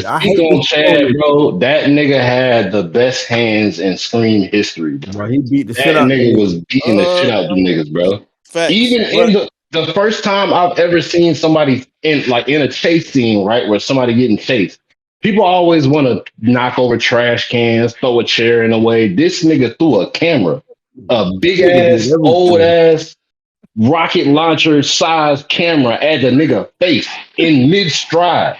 I hate on this Chad, bro, that nigga had the best hands in Scream history, bro. bro. He beat the That shit out of nigga him. was beating the shit out of them niggas, bro. Facts. Even in the first time I've ever seen somebody in a chase scene, right, where somebody getting chased. People always want to knock over trash cans, throw a chair in the way. This nigga threw a camera, a big ass, old ass rocket launcher size camera at the nigga face in mid stride.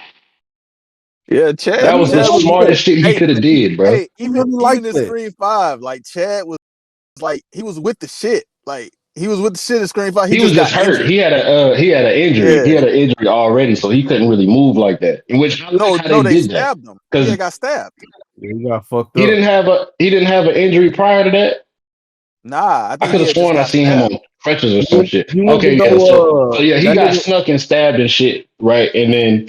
Yeah, Chad. That was the Chad smartest shit he could have did, bro. Hey, even in Scream 5, like Chad was like he was with the shit. Like he was with the shit in Scream 5. He was just hurt. Injured. He had an injury. Yeah. He had an injury already, so he couldn't really move like that. In which they stabbed him. He got stabbed. Yeah, he got fucked up. He didn't have an injury prior to that. Nah, I could have sworn I seen him on crutches or some shit. Okay, yeah, he got snuck and stabbed and shit, right? And then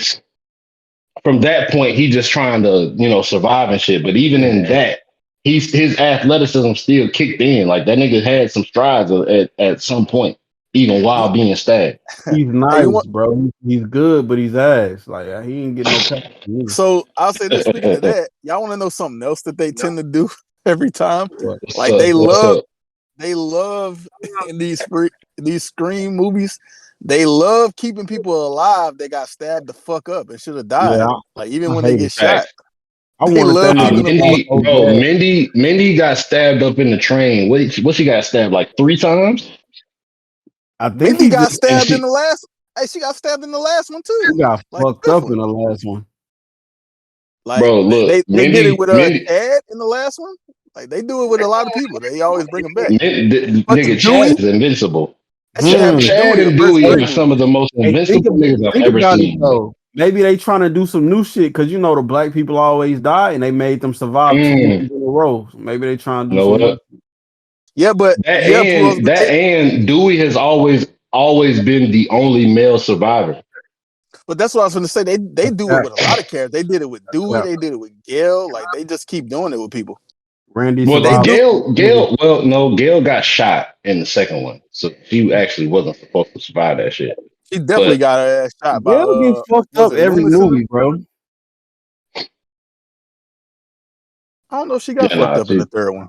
from that point, he just trying to survive and shit. But even in that, his athleticism still kicked in. Like that nigga had some strides at some point, even while being stabbed. He's nice, bro. He's good, but he's ass. Like he ain't getting no pay. So I'll say this. Speaking of that, y'all want to know something else that they tend to do every time? Like they love in these Scream movies. They love keeping people alive. They got stabbed the fuck up and should have died. Yeah, like even when they get shot. I want Mindy got stabbed up in the train. What she got stabbed like 3 times? I think Mindy got stabbed in the last. Hey, she got stabbed in the last one too. She got fucked up in the last one. Like, bro, look, they did it with Ed in the last one. Like they do it with a lot of people. They always bring them back. Nigga, Chad is invincible. Chad and Dewey are some of the most invincible niggas I've ever seen. Maybe they trying to do some new shit because the black people always die and they made them survive 2 movies in a row. So maybe they trying to do something. Yeah, but and Dewey has always been the only male survivor. But that's what I was going to say. They do it with a lot of characters. They did it with Dewey. They did it with Gail. Like they just keep doing it with people. Randy. Well, Gail got shot in the second one, so she actually wasn't supposed to survive that shit. She definitely got her ass shot. Gail gets fucked up every movie, bro. I don't know if she got fucked up in the third one.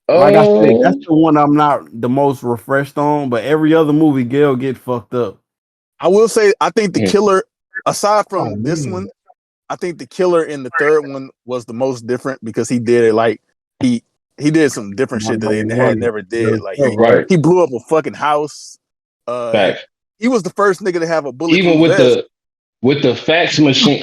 Like I said, that's the one I'm not the most refreshed on, but every other movie, Gail get fucked up. I will say, I think the killer, aside from this one, I think the killer in the third one was the most different because he did it like he did some different shit that they had never did. Like he blew up a fucking house. He was the first nigga to have a bulletproof even vest. with the fax machine.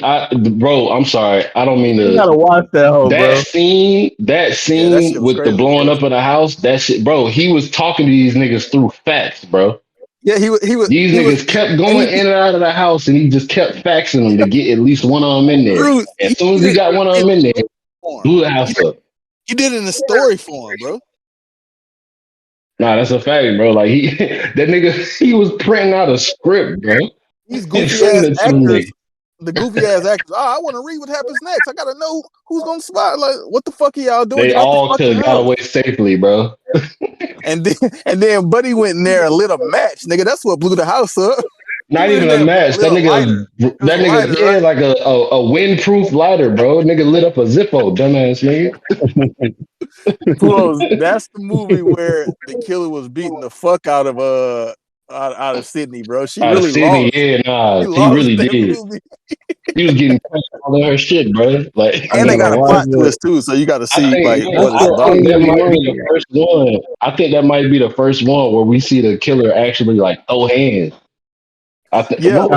Bro, I'm sorry, I don't mean to. You gotta watch that whole scene with the blowing up of the house. That shit, bro. He was talking to these niggas through fax, bro. Yeah, he was. These niggas kept going in and out of the house, and he just kept faxing them to get at least one of them in there. As soon as he got one of them in there, blew the house up. He did it in a story form, bro. Nah, that's a fact, bro. Like that nigga, he was printing out a script, bro. These goofy ass actors, the goofy ass actors. I want to read what happens next. I gotta know who's gonna survive. Like, what the fuck are y'all doing? They all could have got away safely, bro. and then Buddy went in there and lit a match, nigga. That's what blew the house up. Not even a match. That nigga lighter, like a windproof lighter, bro. Nigga lit up a Zippo, dumbass nigga. Pujols, that's the movie where the killer was beating the fuck out of Sydney, bro. She really lost. Yeah, nah, he really did. He was getting all of her shit, bro. Like, and they got a plot twist too, so you got to see what it's about. I think that might be the first one where we see the killer actually like throw hands. I don't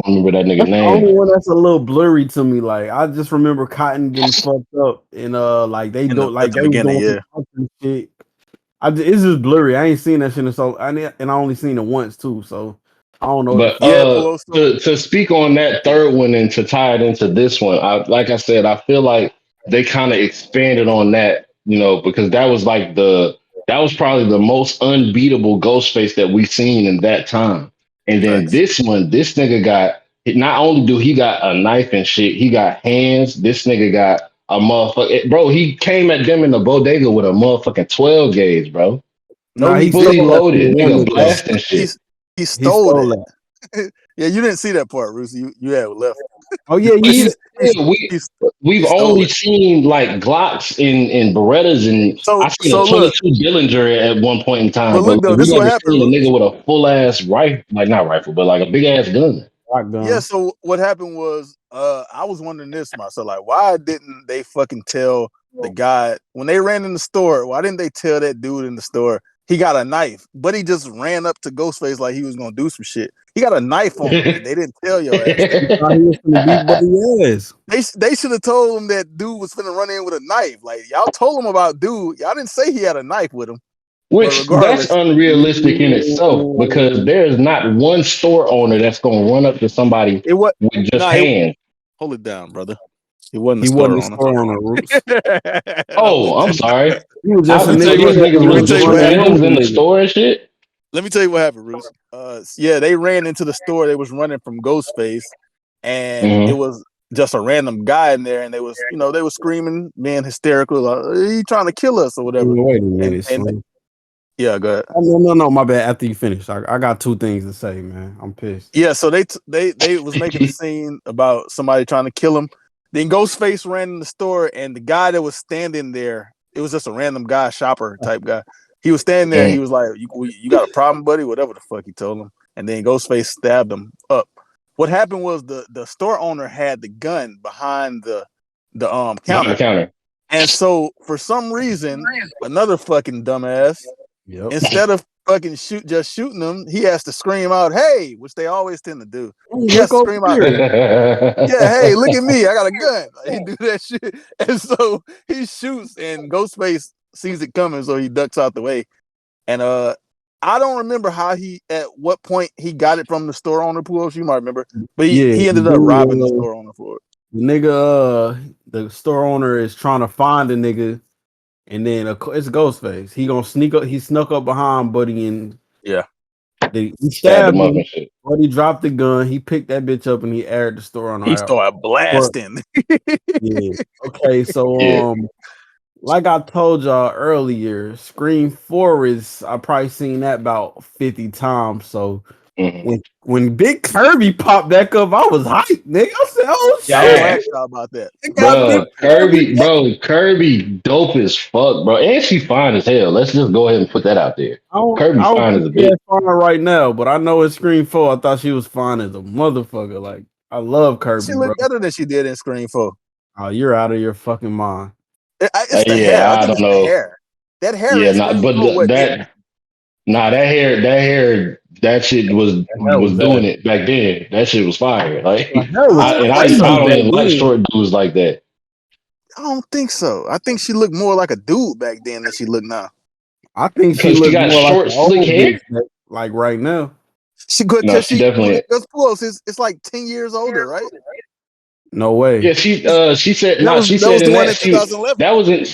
remember that nigga's name. The only one that's a little blurry to me. Like I just remember Cotton getting fucked up, and like they don't like they doing shit. It's just blurry. I ain't seen that shit, so I only seen it once too. So I don't know. But to speak on that third one and to tie it into this one, like I said, I feel like they kind of expanded on that, because that was probably the most unbeatable Ghostface that we've seen in that time. And then this one, this nigga got, not only do he got a knife and shit, he got hands. This nigga got a motherfucker. Bro, he came at them in the bodega with a motherfucking 12 gauge, bro. No, Nah, he he did. stole Fully that loaded. from Nigga Warner though. blasting shit. He He stole stole that. that. Yeah, you didn't see that part, Roos. You had left. Oh yeah, But you. We've he stole only it. seen like Glocks in Berettas, and I seen a So look, 22 Dillinger at one point in time, but but look though, like, this we is what never happened, seen a Roos. nigga with a full ass rifle, like not rifle, but like a big ass gun. Yeah, so what happened was I was wondering this myself, like why didn't they fucking tell the guy when they ran in the store, why didn't they tell that dude in the store he got a knife, but he just ran up to Ghostface like he was gonna do some shit. He got a knife on him and they didn't tell your ass that. He thought he was gonna beat Buddy ass. They should have told him that dude was finna run in with a knife. Like y'all told him about dude. Y'all didn't say he had a knife with him. But Which that's regardless, unrealistic in itself because there is not one store owner that's gonna run up to somebody it was with just hands. hold it down, brother. He wasn't He a wasn't store a owner. store owner, Roots. Hold Oh, it I'm down. sorry. He was I just a was tell nigga you these what. that niggas Let me was was tell just you what running happened. friends into in the niggas. store and shit. Let me tell you what happened, Bruce. Yeah, they ran into the store. They was running from Ghostface, and it Mm-hmm. was just a random guy in there, and they was screaming, being hysterical, like, he trying to kill us or whatever. Wait a And minute, Slim. yeah, go ahead. Oh, no, my bad. After you finish, I got two things to say, man. I'm pissed. Yeah, so they was making a scene about somebody trying to kill him. Then Ghostface ran in the store, and the guy that was standing there, it was just a random guy, shopper type guy. He was standing there. He was like, "You got a problem, buddy?" Whatever the fuck he told him. And then Ghostface stabbed him up. What happened was the store owner had the gun behind the Behind the counter, counter. and so for some reason, another fucking dumbass, Yep. instead of fucking shooting them, he has to scream out, "Hey!" which they always tend to do. He has Look to over scream out, here. "Yeah, hey, look at me, I got a gun." Like, he do that shit, and so he shoots, and Ghostface sees it coming, so he ducks out the way. And I don't remember at what point he got it from the store owner, Pujols. You might remember, but Yeah, he ended up robbing the store owner for it. the nigga, the store owner is trying to find the nigga, and then it's Ghostface. He gonna sneak up. He snuck up behind Buddy, and Yeah, he Stabbed stabbed him up him. and shit. Buddy dropped the gun. He picked that bitch up and he aired the store owner he out. started blasting. Yeah. Okay, so Yeah. like I told y'all earlier, Scream 4 is I probably seen that about 50 times. So Mm-hmm. when Big Kirby popped back up, I was hyped, nigga. I said, oh shit. Yeah, I was gonna ask y'all about that. It got Big Kirby dope as fuck, bro. And she fine as hell. Let's just go ahead and put that out there. I Kirby don't fine think as a she bitch. has fine right now, but I know in Scream 4, I thought she was fine as a motherfucker. Like, I love Kirby, She bro. looked better than she did in Scream 4. Oh, you're out of your fucking mind. It's the hair. Yeah, I I think don't it's the know. hair. That hair Yeah, in Scream 4 wasn't it. that shit was That was doing that. it back then. That shit was fire. Like, That was I crazy don't back even like then. short dudes like that. I don't think so. I think she looked more like a dude back then than she looked now. I think she Because she looked got more like short, an slick old hair. bitch, like right now. She good No, because she definitely. because Pujols it's like 10 years older, right? No way. Yeah, she said That no. was She that said was the in one that in 2011. that was in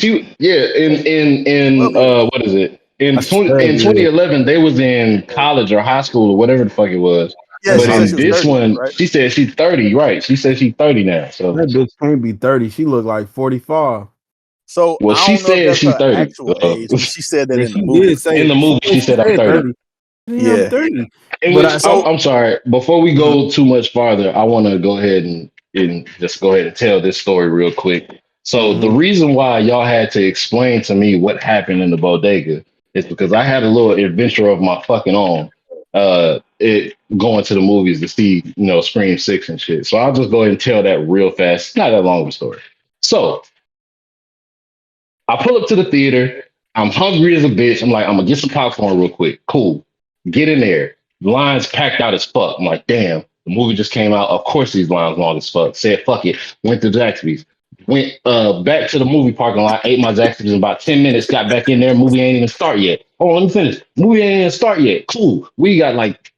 in 12 years old. what is it in That's 12 years. 2011 they was in college or high school or whatever the fuck it was. Yeah, But she said she in was this 30, one, right? she said she's 30. Right? She said she's 30 now. So That bitch can't be 30. She look like 45. So well, I she don't know if said that's she's her 30. actual age, but she said that Yeah, in the she movie. did say In the movie, she said I'm 30. 30. Yeah, I'm Yeah. 30. In But which I So I'm sorry. Before we go too much farther, I want to go ahead and just go ahead and tell this story real quick. So the Mhm. reason why y'all had to explain to me what happened in the bodega is because I had a little adventure of my fucking own. It going to the movies to see, Scream 6 and shit. So I'll just go ahead and tell that real fast. It's not that long of a story. So I pull up to the theater. I'm hungry as a bitch. I'm like, I'm gonna get some popcorn real quick. Cool. Get in there. Lines packed out as fuck. I'm like, damn, the movie just came out. Of course these lines long as fuck. Said fuck it. Went to Zaxby's. Went back to the movie parking lot, ate my Zaxby's in about 10 minutes, got back in there. Movie ain't even start yet. Oh, let me finish. Movie ain't even start yet. Cool. We got like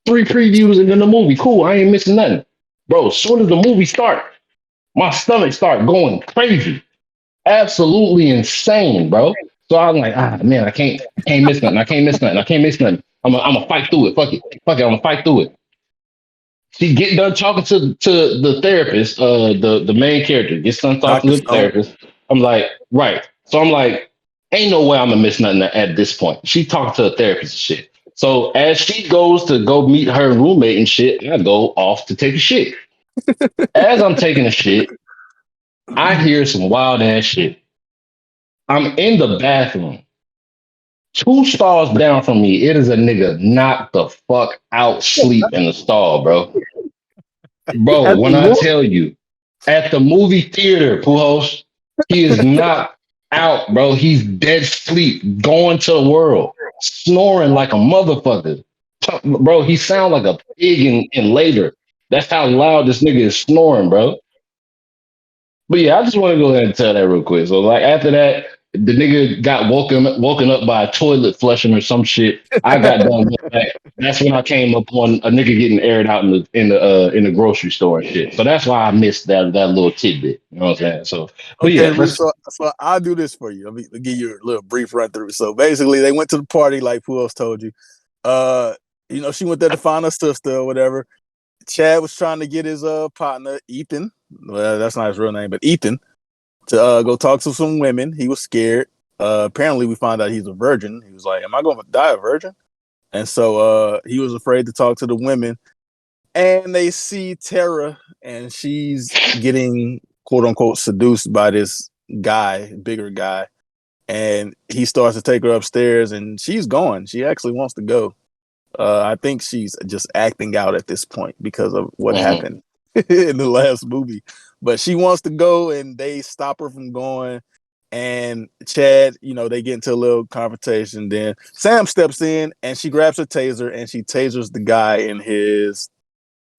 3 previews and then the movie. Cool. I ain't missing nothing. Bro, as soon as the movie start, my stomach start going crazy. Absolutely insane, bro. So I'm like, man, I can't miss nothing. I can't miss nothing. I can't miss nothing. I'm gonna fight through it. Fuck it. I'm gonna fight through it. She get done talking to the therapist, the main character gets done talking Dr. to the Stone. therapist. I'm like, right. So I'm like, ain't no way I'm gonna miss nothing at this point. She talking to a therapist and shit. So as she goes to go meet her roommate and shit, I go off to take a shit. As I'm taking a shit, I hear some wild ass shit. I'm in the bathroom. 2 stalls down from me, it is a nigga knocked the fuck out sleep in the stall, bro. Bro, At the when I movie, tell you, at the movie theater, Pujols, he is knocked out, bro. He's dead sleep, going to the world, snoring like a motherfucker. Bro, he sound like a pig in labor. That's how loud this nigga is snoring, bro. But yeah, I just want to go ahead and tell that real quick. So like after that, the nigga got woken up by a toilet flushing or some shit. I got done with that. That's when I came up on a nigga getting aired out in the grocery store and shit. So that's why I missed that little tidbit. You know what I'm saying? So, but Okay, yeah, Reese, so I'll do this for you. Let me give you a little brief run through. So basically, they went to the party, like who else told you. She went there to find her sister or whatever. Chad was trying to get his partner, Ethan. Well, that's not his real name, but Ethan, to go talk to some women. He was scared. Apparently, we found out he's a virgin. He was like, "Am I going to die a virgin?" And so he was afraid to talk to the women. And they see Tara, and she's getting quote unquote seduced by this guy, bigger guy. And he starts to take her upstairs, and she's gone. She actually wants to go. I think she's just acting out at this point because of what Mhm. happened in the last movie. But she wants to go, and they stop her from going. And Chad, they get into a little confrontation. Then Sam steps in, and she grabs her taser, and she tasers the guy in his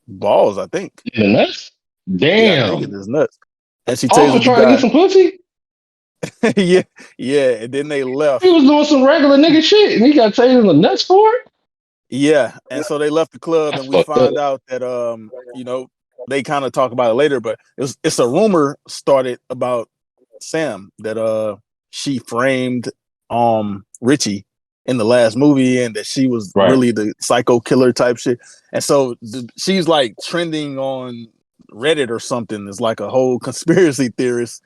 balls, I think. In the nuts? Yeah, I think it Damn. is nuts. And she Also tasered the trying to get guy. some pussy. yeah, yeah. And then they He left. was doing some regular nigga shit, and he got taken in the nuts for it. Yeah, and so they left the club, That's and we fucked up. find out that they kind of talk about it later, but it's a rumor started about Sam that she framed Richie in the last movie, and that she was Right. really the psycho killer type shit. And so she's like trending on Reddit or something. It's like a whole conspiracy theorist,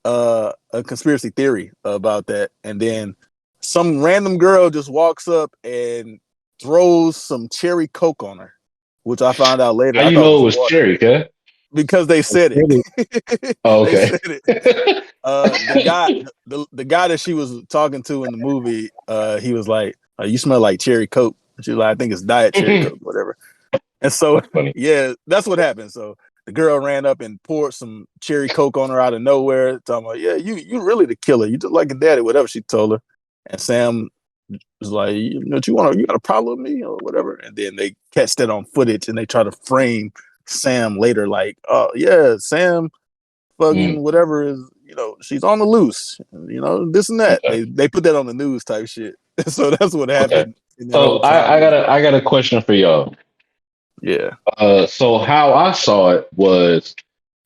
a conspiracy theory about that. And then some random girl just walks up and throws some cherry coke on her, which I found out later. How I you thought it know was it was water cherry, cuz? because they said it. Oh, They okay. said it. The guy that she was talking to in the movie, he was like, "You smell like cherry coke." She was like, "I think it's diet cherry coke, whatever." And so, That's funny. yeah, that's what happened. So the girl ran up and poured some cherry coke on her out of nowhere, talking about, "Yeah, you really the killer. You just like a daddy," whatever she told her. And Sam was like, you got a problem with me or whatever. And then they catch that on footage, and they try to frame Sam later, like, "Oh yeah, Sam fucking Mm, whatever is, she's on the loose, this and that." okay. They put that on the news type shit. So that's what Okay. happened in that So whole time. I got a question for y'all. Yeah. So how I saw it was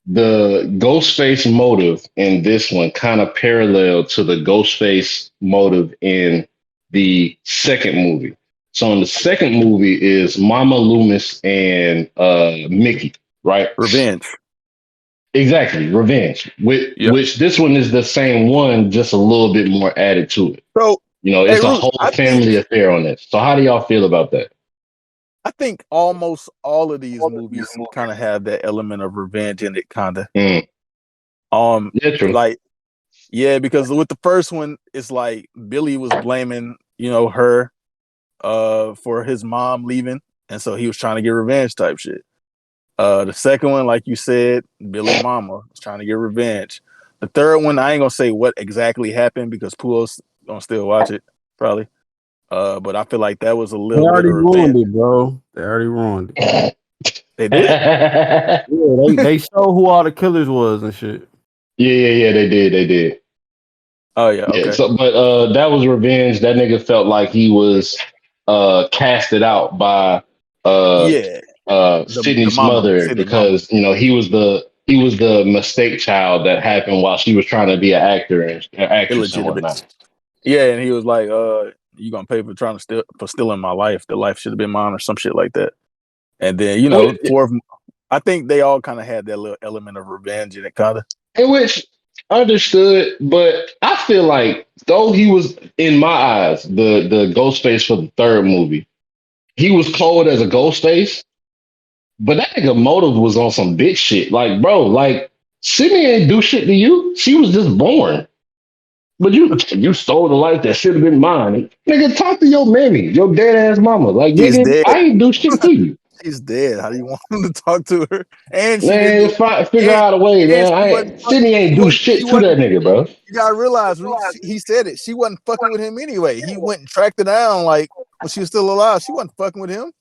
the Ghostface motive in this one kind of parallel to the Ghostface motive in the second movie. So in the second movie is Mama Loomis and Mickey, right? Revenge. Exactly, revenge. Yeah. Which this one is the same one, just a little bit more added to it. So, hey, It's a Rootz, whole family affair on this. So how do y'all feel about that? I think almost all of these movies kind of have that element of revenge in it, kind of. Mm, yeah, true. Like, yeah, because with the first one, it's like Billy was blaming, her, for his mom leaving, and so he was trying to get revenge type shit. The second one, like you said, Billy Mama was trying to get revenge. The third one, I ain't gonna say what exactly happened because Pujols gonna still watch it probably. But I feel like that was a they little bit already of ruined revenge. it, bro. They already ruined it. They did. Yeah, Yeah, they show who all the killers was and shit. yeah, they did. Oh yeah, Yeah, okay. so but that was revenge. That nigga felt like he was casted out by uh Yeah, the Sydney's mama, mother Sydney mama. because he was the mistake child that happened while she was trying to be an actor and an actress and Illegitimate. whatnot. Yeah, and he was like, you gonna pay for stealing my life. The life should have been mine or some shit like that. And then fourth, I think they all kind of had that little element of revenge in it, kind of. In which understood, but I feel like though he was in my eyes the Ghostface for the third movie, he was cold as a Ghostface, but that nigga motive was on some bitch shit. Like, bro, like Sydney ain't do shit to you. She was just born. But you stole the life that should have been mine. Nigga, talk to your mammy, your dead ass mama. Like, She's nigga, dead. I ain't do shit to you. She's dead. How do you want him to talk to her? And she Man, didn't. figure And, out a way, and man. Sydney ain't do She shit to that wasn't. nigga, bro. You gotta realize, he said it. She wasn't fucking with him anyway. He went and tracked her down like when she was still alive. She wasn't fucking with him.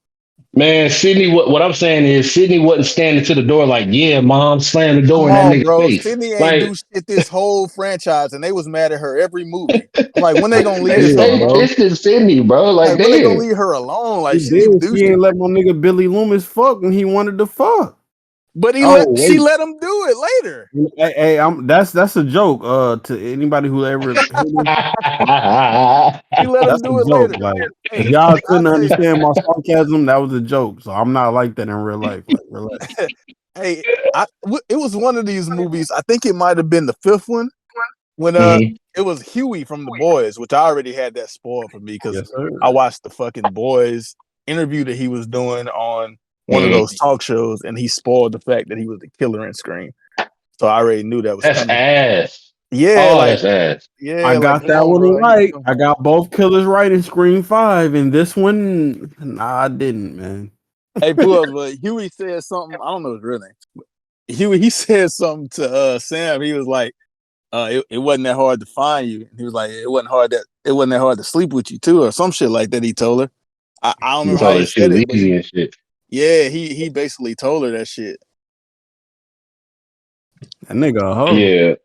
Man, Sydney, what I'm saying is Sydney wasn't standing to the door like, yeah, mom, slam the door Come in that on, nigga bro. face. Sydney ain't Like, do shit this whole franchise, and they was mad at her every movie. I'm like, when they gonna leave they this Yeah, girl stay bro. alone? pissed at Sydney, bro. Like, Like, when they gonna damn. leave her alone? She Like, she didn't even did. do She shit. ain't let my nigga Billy Loomis fuck when he wanted to fuck. But Oh she wait. let him do it later. Hey, that's a joke. To anybody who ever heard me, She let him that's a do it joke. later. Like if Hey, y'all I couldn't say, understand my sarcasm, that was a joke. So I'm not like that in real life. Like relax. hey, it was one of these movies. I think it might have been the fifth one when Mhm. it was Huey from The Boys, which I already had that spoiled for me because Yes, sir. I watched the fucking Boys interview that he was doing on one of Mhm. those talk shows, and he spoiled the fact that he was the killer in Scream. So I already knew that was That's coming. ass. Yeah, Oh, like that's ass. I like got come that on, one bro. right. I got both killers right in Scream 5, and this one, nah, I didn't, man. Hey, Pujols, but Huey said something. I don't know his real name. He said something to Sam. He was like, it wasn't that hard to find you. He was like, it wasn't that hard to sleep with you too, or some shit like that. He told her. I don't You remember how told he her she said was it, but easy and shit. he basically told her that shit. That nigga a hoe. Yeah.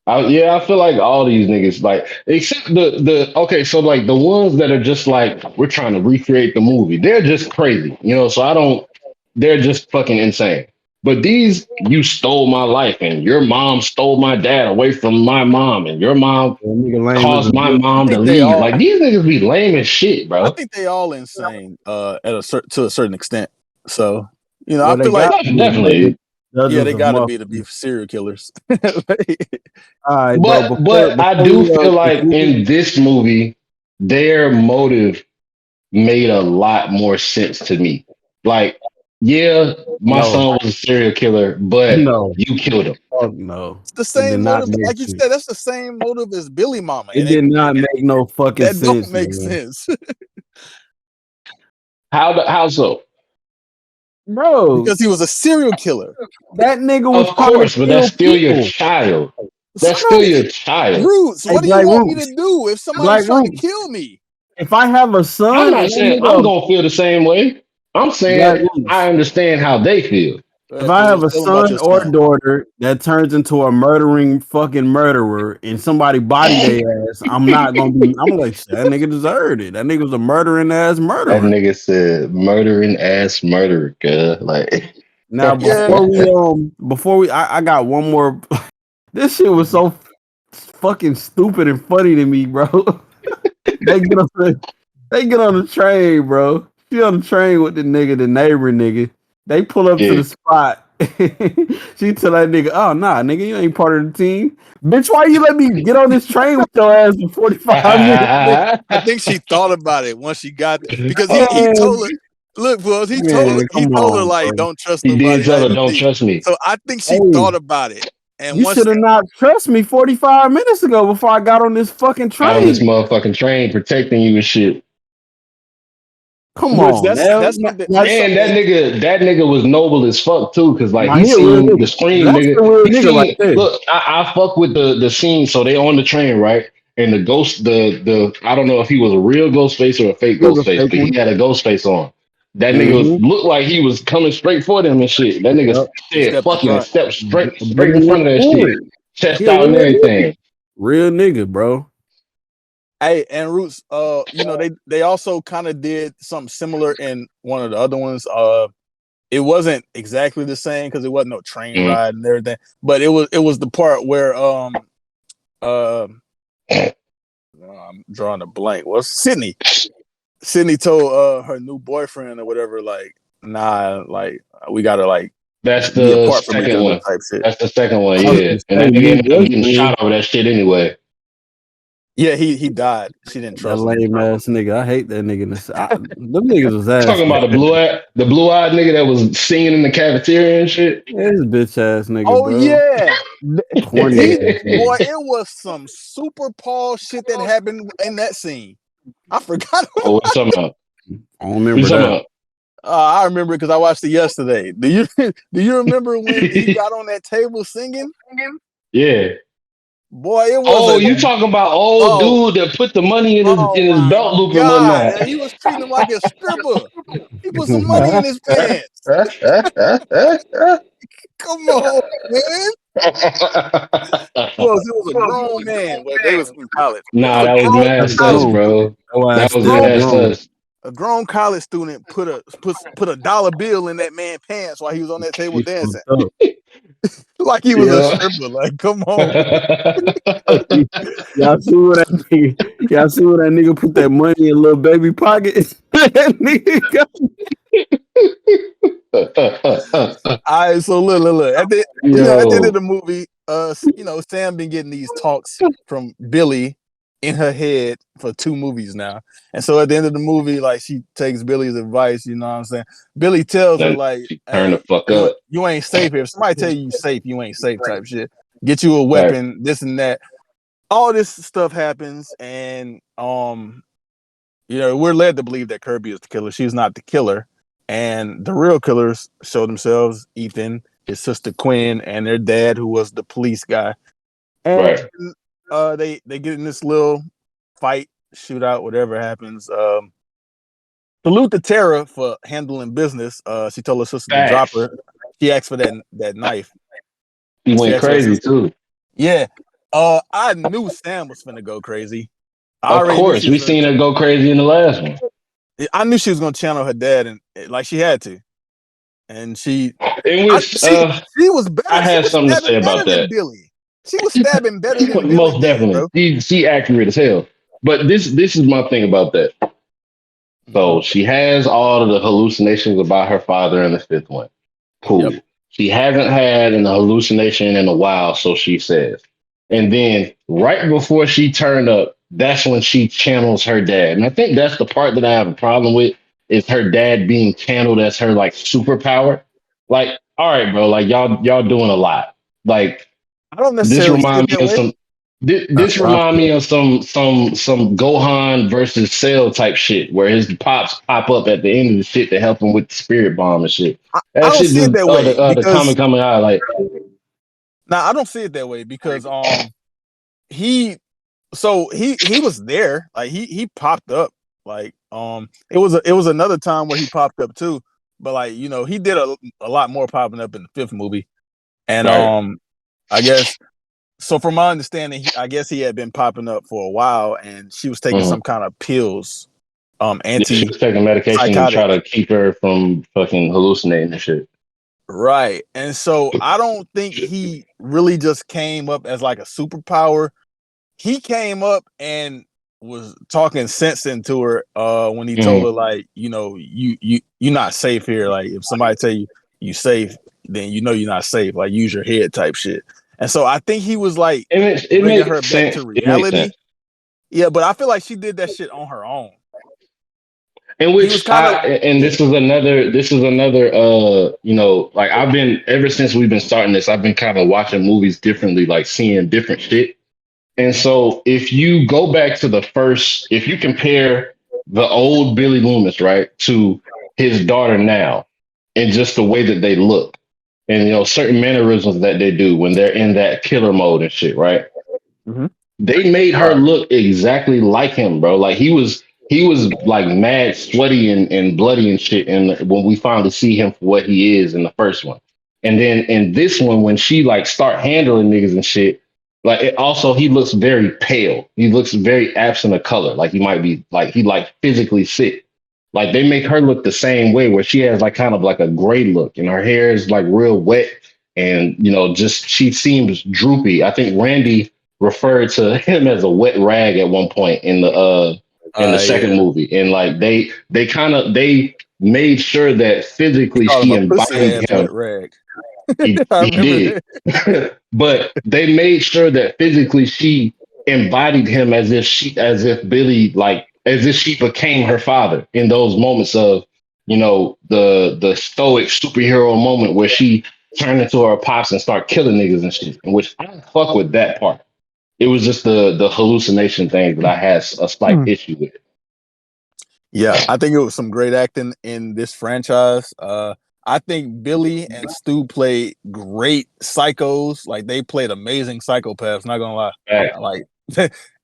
I feel like all these niggas, like, except okay, so like the ones that are just like, we're trying to recreate the movie, they're just crazy, so they're just fucking insane. But these, you stole my life, and your mom stole my dad away from my mom, and your mom That nigga lame as a caused my bitch. I mom to think they leave. Like, all. these niggas be lame as shit, I bro. think they all insane. To a certain extent. So I Well, they feel like got to be. Definitely. yeah, Dozens they of got to be motherfuckers. serial killers. All right, bro. But I Before do we feel like continue, in this movie, their motive made a lot more sense to me. Like, yeah, my no, son was a serial killer, but no, you killed him. fuck no. It's the It did same not motive, make like you sense. said. That's the same motive as Billy Mama, It and did not make no fucking that don't sense, make man. sense How so? Bro, because he was a serial killer. that nigga was Of trying to course, but that's kill still your people. child. So That's still your child. Roots, Hey, what do you Black want me to Roots. do if somebody's Black trying to Roots. kill me? If I have a I'm son and not that saying I'm nigga gonna feel the same way. I'm Black saying I Roots. understand how they feel. If I Well, have a tell them about son your or son. daughter that turns into a murdering fucking murderer and somebody body That their ass, I'm not gonna be. I'm like, "Shit, that nigga deserved it. That nigga was a murdering ass murderer." nigga said murdering ass murderer, girl. Like, Now Yeah, before we, I got one more. This shit was so fucking stupid and funny to me, bro. they get on the, they get on the train, bro. She on the train with the neighbor nigga. They pull up to yeah. the spot. She tell that nigga, "Oh nah, nigga, you ain't part of the team, bitch. Why you let me get on this train with your ass for 45 minutes?" I think she thought about it once she got there because he Man, told her, "Look, well, man, he come told her on, like bro. don't trust He did nobody tell that her, in the don't thing." trust me. So I think she Hey, thought about it, and you once should have not trust me 45 minutes ago before I got on this fucking Got on this train. motherfucking train protecting you and shit. Come which on, now, that's And something that that nigga was noble as fuck too, cause like nah, he he a real seen the nigga. scream That's nigga. the real He nigga right seen there. look, I fuck with the scene. So they on the train, right? And the ghost, the I don't know if he was a real ghost face or a fake He was ghost a face, fake but he one. had a ghost face on. That nigga was Mm-hmm. looked like he was coming straight for them and shit. That nigga Yep. he said stepped in fuck it and front. stepped straight in Bringing front it of that shit. forward. He Chest a out and real nigga. everything. Real nigga, bro. Hey, and Roots, they also kind of did something similar in one of the other ones. It wasn't exactly the same because it wasn't no train Mm. ride and everything, but it was the part where uh I'm drawing a blank. Well, Sydney told her new boyfriend or whatever, like, nah, like we gotta like That's be the apart from each second other one. type shit. That's the second one, I was yeah. gonna And say, that nigga you ended up just getting said shot over that shit anyway. Yeah, he died. She didn't that trust him. lame ass nigga. I hate that nigga. Them niggas was ass. Talking about the blue eyed nigga that was singing in the cafeteria and shit. This bitch ass nigga, Oh bro. yeah, Corny he ass boy, nigga. it was some super Paul shit that happened in that scene. I forgot. Oh, what you talking about? I don't What you remember talking that. about? I remember it because I watched it yesterday. Do you remember when he got on that table singing? Yeah. Boy, it was Oh, a you talking about old oh dude that put the money oh in his my belt loop and god, whatnot? and he was treating him like a stripper. He put some money in his pants. Come on, man. Well, it was a grown man. Well, they was in college. It was Nah, a that was grown mad That's sus, college grown. student. bro. That That ass A was still grown mad grown. sus. a grown college student put a dollar bill in that man's pants while he was on that table He dancing, fucked up. like he was a Yeah. stripper. Like, come on. Y'all see what that nigga? Y'all see what that nigga put that money in little baby pocket? That nigga got All right, so look. At the at the end of Yo. the movie, Sam been getting these talks from Billy in her head for 2 movies now. And so at the end of the movie, like she takes Billy's advice, you know what I'm saying? Billy tells her, Then like, she turned the hey, fuck you up. you ain't safe here. If somebody tell you safe, you ain't safe type shit. Get you a Right. weapon, this and that. All this stuff happens, and we're led to believe that Kirby is the killer. She's not the killer. And the real killers show themselves: Ethan, his sister Quinn, and their dad, who was the police guy. And Right. they get in this little fight, shootout, whatever happens. Salute to Tara for handling business. She told her sister to drop Facts. her. She asked for that knife. He She went asked her crazy sister. too. Yeah. I knew Sam was finna go crazy. I Of already knew course. she was We gonna. seen her go crazy in the last one. I knew she was gonna channel her dad, and like she had to. And she In which she was better. I She had was something to say stabbing better about than that. Billy. She was stabbing better than Billy Most did, bro. definitely. She accurate as hell. But this is my thing about that. So she has all of the hallucinations about her father in the fifth one. Yep. Cool. She hasn't had an hallucination in a while, so she says. And then right before she turned up, that's when she channels her dad. And I think that's the part that I have a problem with is her dad being channeled as her like superpower. Like, all right, bro, like y'all doing a lot. Like I don't this necessarily see it remind me that of way. some this That's what I remind me feel. of some Gohan versus Cell type shit where his pops pop up at the end of the shit to help him with the spirit bomb and shit. I That don't shit see it just that way the because comic coming out like I don't see it that way because he he was there, like he popped up, like it was another time where he popped up too, but like he did a lot more popping up in the fifth movie. And right. I guess so from my understanding, I guess he had been popping up for a while, and she was taking Mhm. some kind of pills, Yeah, she anti was taking medication to psychotic. try to keep her from fucking hallucinating and shit. Right. And so I don't think he really just came up as like a superpower. He came up and was talking sense into her when he told Mhm. her, like, you're not safe here. Like if somebody tell you safe, then you're not safe. Like use your head type shit. And so I think he was like It bringing her makes back sense. to It makes reality. sense. Yeah, but I feel like she did that shit on her own. In He was which kind of yeah. this is another like I've been ever since we've been starting this, I've been kind of watching movies differently, like seeing different shit. And so if you go back to if you compare the old Billy Loomis, right, to his daughter now, and just the way that they look, and certain mannerisms that they do when they're in that killer mode and shit, right? Mhm. They made her Right. look exactly like him, bro. Like he was like mad, sweaty and bloody and shit. And when we finally see him for what he is in the first one, and then in this one, when she like start handling niggas and shit, like he looks very pale. He looks very absent of color. Like he might be like he like physically sick. Like they make her look the same way, where she has like kind of like a gray look, and her hair is like real wet, and just she seems droopy. I think Randy referred to him as a wet rag at one point in the second Yeah. movie, and like they kind of made sure that He physically called him she a pussy embodied ass him. wet rag. I He remember did. that. But they made sure that physically she embodied him as if Billy, like as if she became her father in those moments of, the stoic superhero moment where she turned into her pops and start killing niggas and shit. In which I fuck with that part. It was just the hallucination thing that I had a slight issue with. Yeah, I think it was some great acting in this franchise. I think Billy and Stu played great psychos. Like they played amazing psychopaths. Not gonna lie. Right. Like,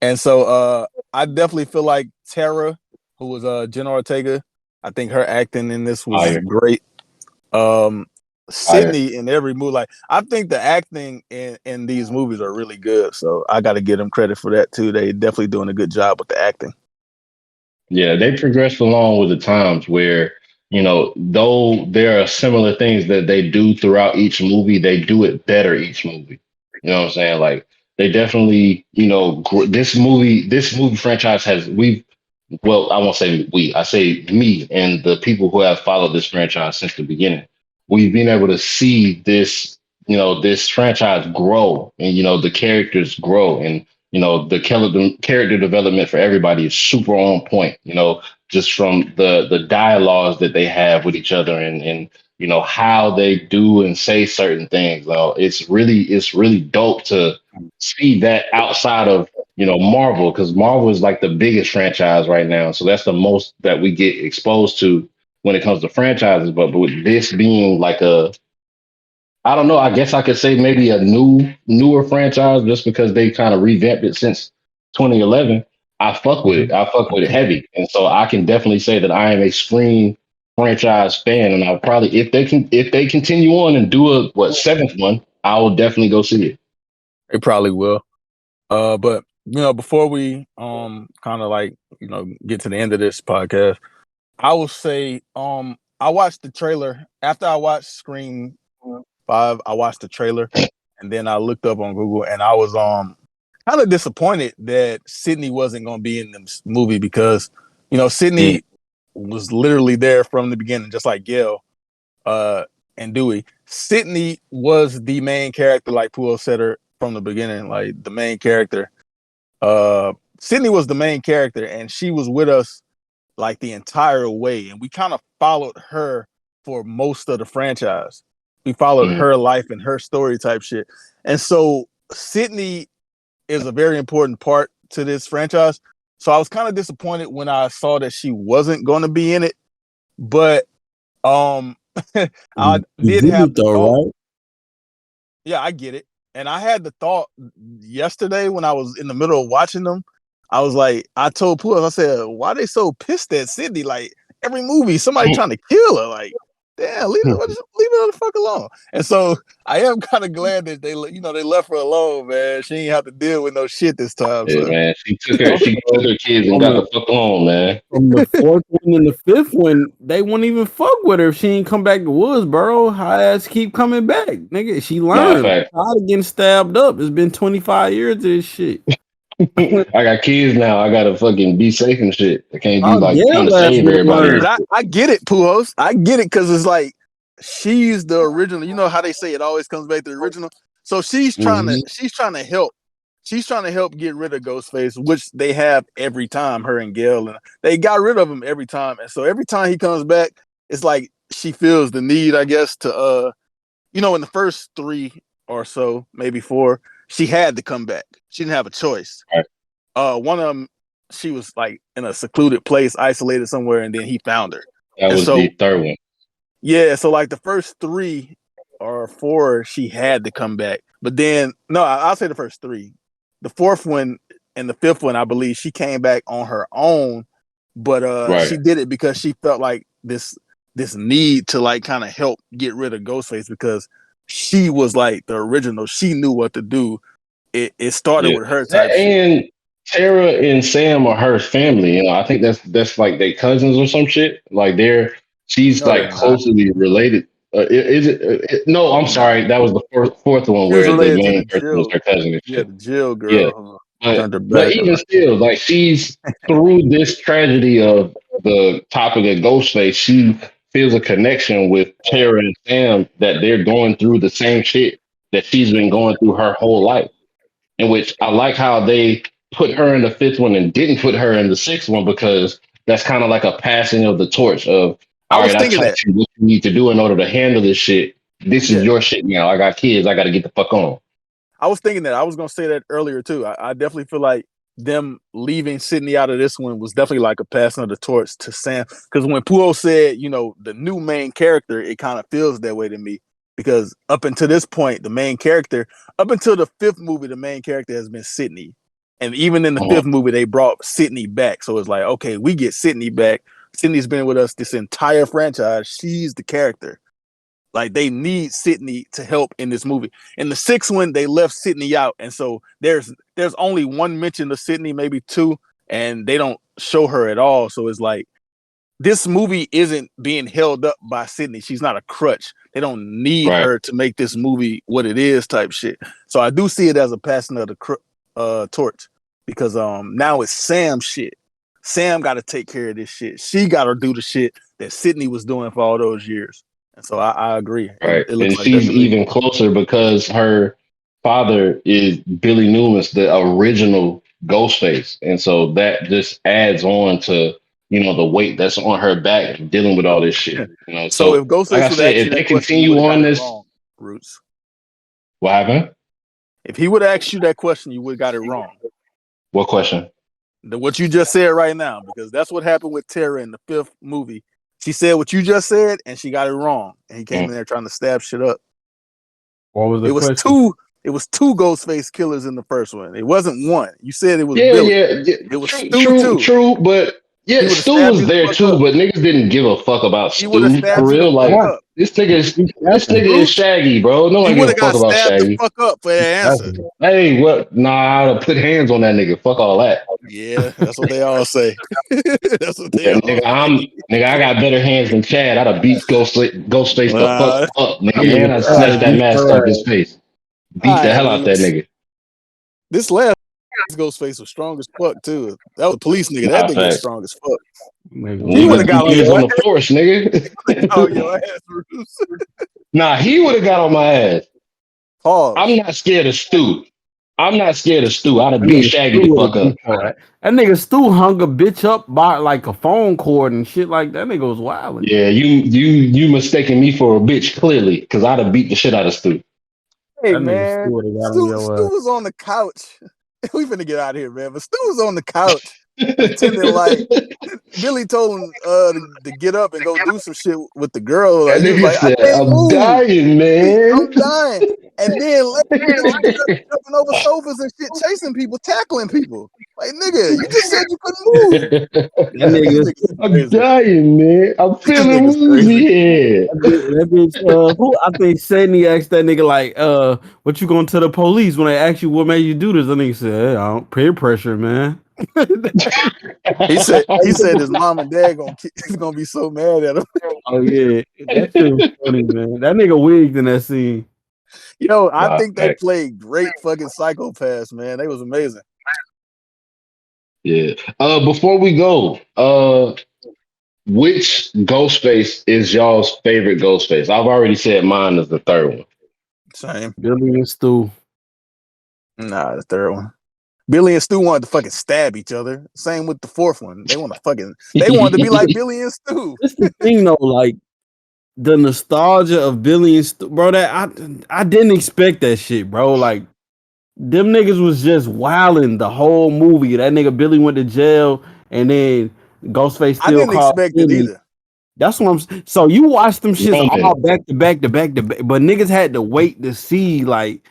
and so I definitely feel like Tara, who was Jenna Ortega, I think her acting in this was great. Sydney in every movie, like I think the acting in these movies are really good. So I got to give them credit for that too. They definitely doing a good job with the acting. Yeah, they progressed along with the times where, though there are similar things that they do throughout each movie, they do it better each movie. You know what I'm saying? Like they definitely, this movie franchise well, I won't say we, I say me and the people who have followed this franchise since the beginning. We've been able to see this franchise grow and, the characters grow and, the character development for everybody is super on point, just from the dialogues that they have with each other and how they do and say certain things. It's really dope to see that outside of Marvel, because Marvel is like the biggest franchise right now. So that's the most that we get exposed to when it comes to franchises. But with this being like I don't know, I guess I could say maybe a newer franchise just because they kind of revamped it since 2011. I fuck with it. I fuck with it heavy. And so I can definitely say that I am a Scream franchise fan. And I'll probably, if they continue on and do seventh one, I will definitely go see it. They probably will. But before we kind of like get to the end of this podcast, I will say I watched the trailer after I watched Scream 5. I watched the trailer and then I looked up on Google and I was kind of disappointed that Sydney wasn't going to be in this movie because Sydney was literally there from the beginning, just like Gail and Dewey. Sydney was the main character, like Pujols said her from the beginning, like the main character. Sydney was the main character, and she was with us like the entire way, and we kind of followed her for most of the franchise. We followed her life and her story type shit, and so Sydney is a very important part to this franchise. So I was kind of disappointed when I saw that she wasn't going to be in it, but I did have the thought. Right? Yeah, I get it. And I had the thought yesterday when I was in the middle of watching them. I was like, I told Pujols, I said, why are they so pissed at Sydney? Like every movie, somebody trying to kill her. Like, damn, leave her the fuck alone. And so I am kind of glad that they left her alone, man. She ain't have to deal with no shit this time. Yeah, so. man. She took her kids and got the fuck on, man. From the fourth one and the fifth one, they wouldn't even fuck with her if she ain't come back to Woodsboro. Her ass keep coming back, nigga. She learned. Tired of getting stabbed up. It's been 25 years of this shit. I got kids now. I gotta fucking be safe and shit. I can't be like trying to save everybody. But I get it, Pujols. I get it because it's like she's the original. You know how they say it always comes back to the original. So she's trying to help. She's trying to help get rid of Ghostface, which they have every time. Her and Gail, and they got rid of him every time. And so every time he comes back, it's like she feels the need, I guess, to in the first 3 or so, maybe 4, she had to come back. She didn't have a choice. Right. One of them, she was like in a secluded place, isolated somewhere, and then he found her. That was the third one. Yeah, so like the first 3 or 4, she had to come back. But then, no, I'll say the first 3. The 4th one and the 5th one, I believe, she came back on her own, but she did it because she felt like this need to like kind of help get rid of Ghostface because she was like the original. She knew what to do. It started with her type and Tara and Sam are her family. I think that's like they cousins or some shit. Like she's like closely related. Is it? No, I'm sorry. That was the fourth one where the main person was her cousin. Yeah, the Jill girl. Yeah. But even still, like she's through this tragedy of the topic of Ghostface, she feels a connection with Tara and Sam that they're going through the same shit that she's been going through her whole life. In which I like how they put her in the fifth one and didn't put her in the sixth one because that's kind of like a passing of the torch of, I all was right, I thinking taught that. you what you need to do in order to handle this shit. This is Yeah. your shit now. I got kids. I got to get the fuck on. I was thinking that. I was gonna say that earlier too. I definitely feel like them leaving Sydney out of this one was definitely like a passing of the torch to Sam. Because when Pujols said, the new main character, it kind of feels that way to me. Because up until this point, the main character, up until the fifth movie, the main character has been Sydney. And even in the fifth movie, they brought Sydney back. So it's like, okay, we get Sydney back. Sydney's been with us this entire franchise. She's the character. Like they need Sydney to help in this movie. In the sixth one, they left Sydney out, and so there's only one mention of Sydney, maybe two, and they don't show her at all. So it's like this movie isn't being held up by Sydney. She's not a crutch. They don't need her to make this movie what it is, type shit. So I do see it as a passing of the torch because now it's Sam's shit. Sam got to take care of this shit. She got to do the shit that Sydney was doing for all those years. And so I agree. Right. It looks And like she's even closer because her father is Billy Newman's the original Ghostface. And so that just adds on to, the weight that's on her back dealing with all this shit. So if Ghostface like I would said, ask you if they that question, you continue would have on got it this, wrong, Rootz. what happened? If he would have asked you that question, you would have got it wrong. What question? What you just said right now, because that's what happened with Tara in the fifth movie. She said what you just said, and she got it wrong. And he came in there trying to stab shit up. What was the question? It was two Ghostface killers in the first one. It wasn't one. You said it was Yeah. Billy. It was Stu too. True, but yeah, Stu was there too, but niggas didn't give a fuck about Stu for real. Like this nigga is Shaggy, bro. Nobody give a fuck about Shaggy. The fuck up for that answer. Hey, what? Nah, I'd put hands on that nigga. Fuck all that. Yeah, that's what they all say. That's what they all nigga, say. I got better hands than Chad. I'd have beat Ghostface the fuck up, nigga. And I'd snatch that mask off his face. Beat the hell out that nigga. This last Ghostface was strong as fuck too. That was a police nigga. That nigga was strong as fuck. He would have got on the force, nigga. Oh, your ass, Nah, he would have got on my ass. Pause. I'm not scared of Stu. I'd have beat Shaggy the fuck up. That nigga Stu hung a bitch up by like a phone cord and shit like that. Nigga was wild. Yeah, you mistaken me for a bitch clearly, because I'd have beat the shit out of Stu. Hey, man, Stu was on the couch. We finna get out of here, man. But Stu was on the couch pretending like Billy told him to get up and go do some shit with the girl. Like, he was like, said, I'm dying, man. I'm dying. And then jumping over sofas and shit, chasing people, tackling people. Like, nigga, you just said you couldn't move. I'm dying, man. I'm feeling woozy here. That bitch, who I think Sydney asked that nigga like, what you going to the police when they ask you what made you do this? That nigga said, I don't, peer pressure, man. he said his mom and dad gonna be so mad at him. Oh yeah, that shit was funny, man. That nigga wigged in that scene. Yo, I think they played great fucking psychopaths, man. They was amazing. Yeah. Before we go, which Ghostface is y'all's favorite Ghostface? I've already said mine is the third one. Same. Billy and Stu. Nah, the third one. Billy and Stu wanted to fucking stab each other. Same with the fourth one. They wanted to be like Billy and Stu. That's the thing though, like the nostalgia of Billy and Stu, bro. That I didn't expect that shit, bro. Like them niggas was just wilding the whole movie. That nigga Billy went to jail, and then Ghostface still I didn't expect it either. That's what I'm saying. So you watch them shits all back to back, but niggas had to wait to see, like,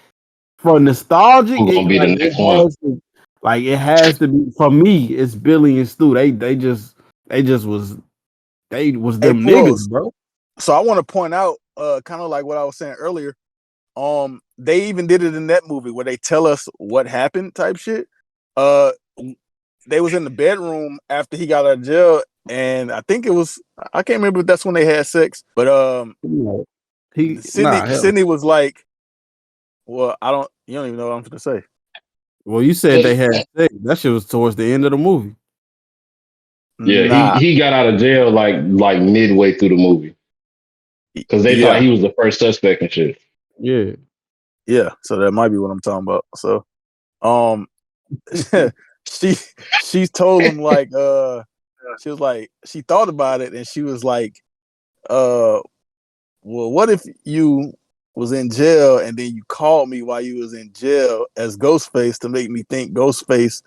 for nostalgic. It has to be for me. It's Billy and Stu. They was them niggas, bro. So I want to point out, kind of like what I was saying earlier. They even did it in that movie where they tell us what happened, type shit. They was in the bedroom after he got out of jail, and I think it was, I can't remember if that's when they had sex, but Sydney was like, well, you don't even know what I'm gonna say. Well, you said they had sex. That shit was towards the end of the movie. Yeah, Nah. he got out of jail like midway through the movie because they thought Yeah. he was the first suspect and shit. Yeah. Yeah. So that might be what I'm talking about. So, she told him like, she was like, she thought about it and she was like, well, what if you was in jail and then you called me while you was in jail as Ghostface to make me think Ghostface,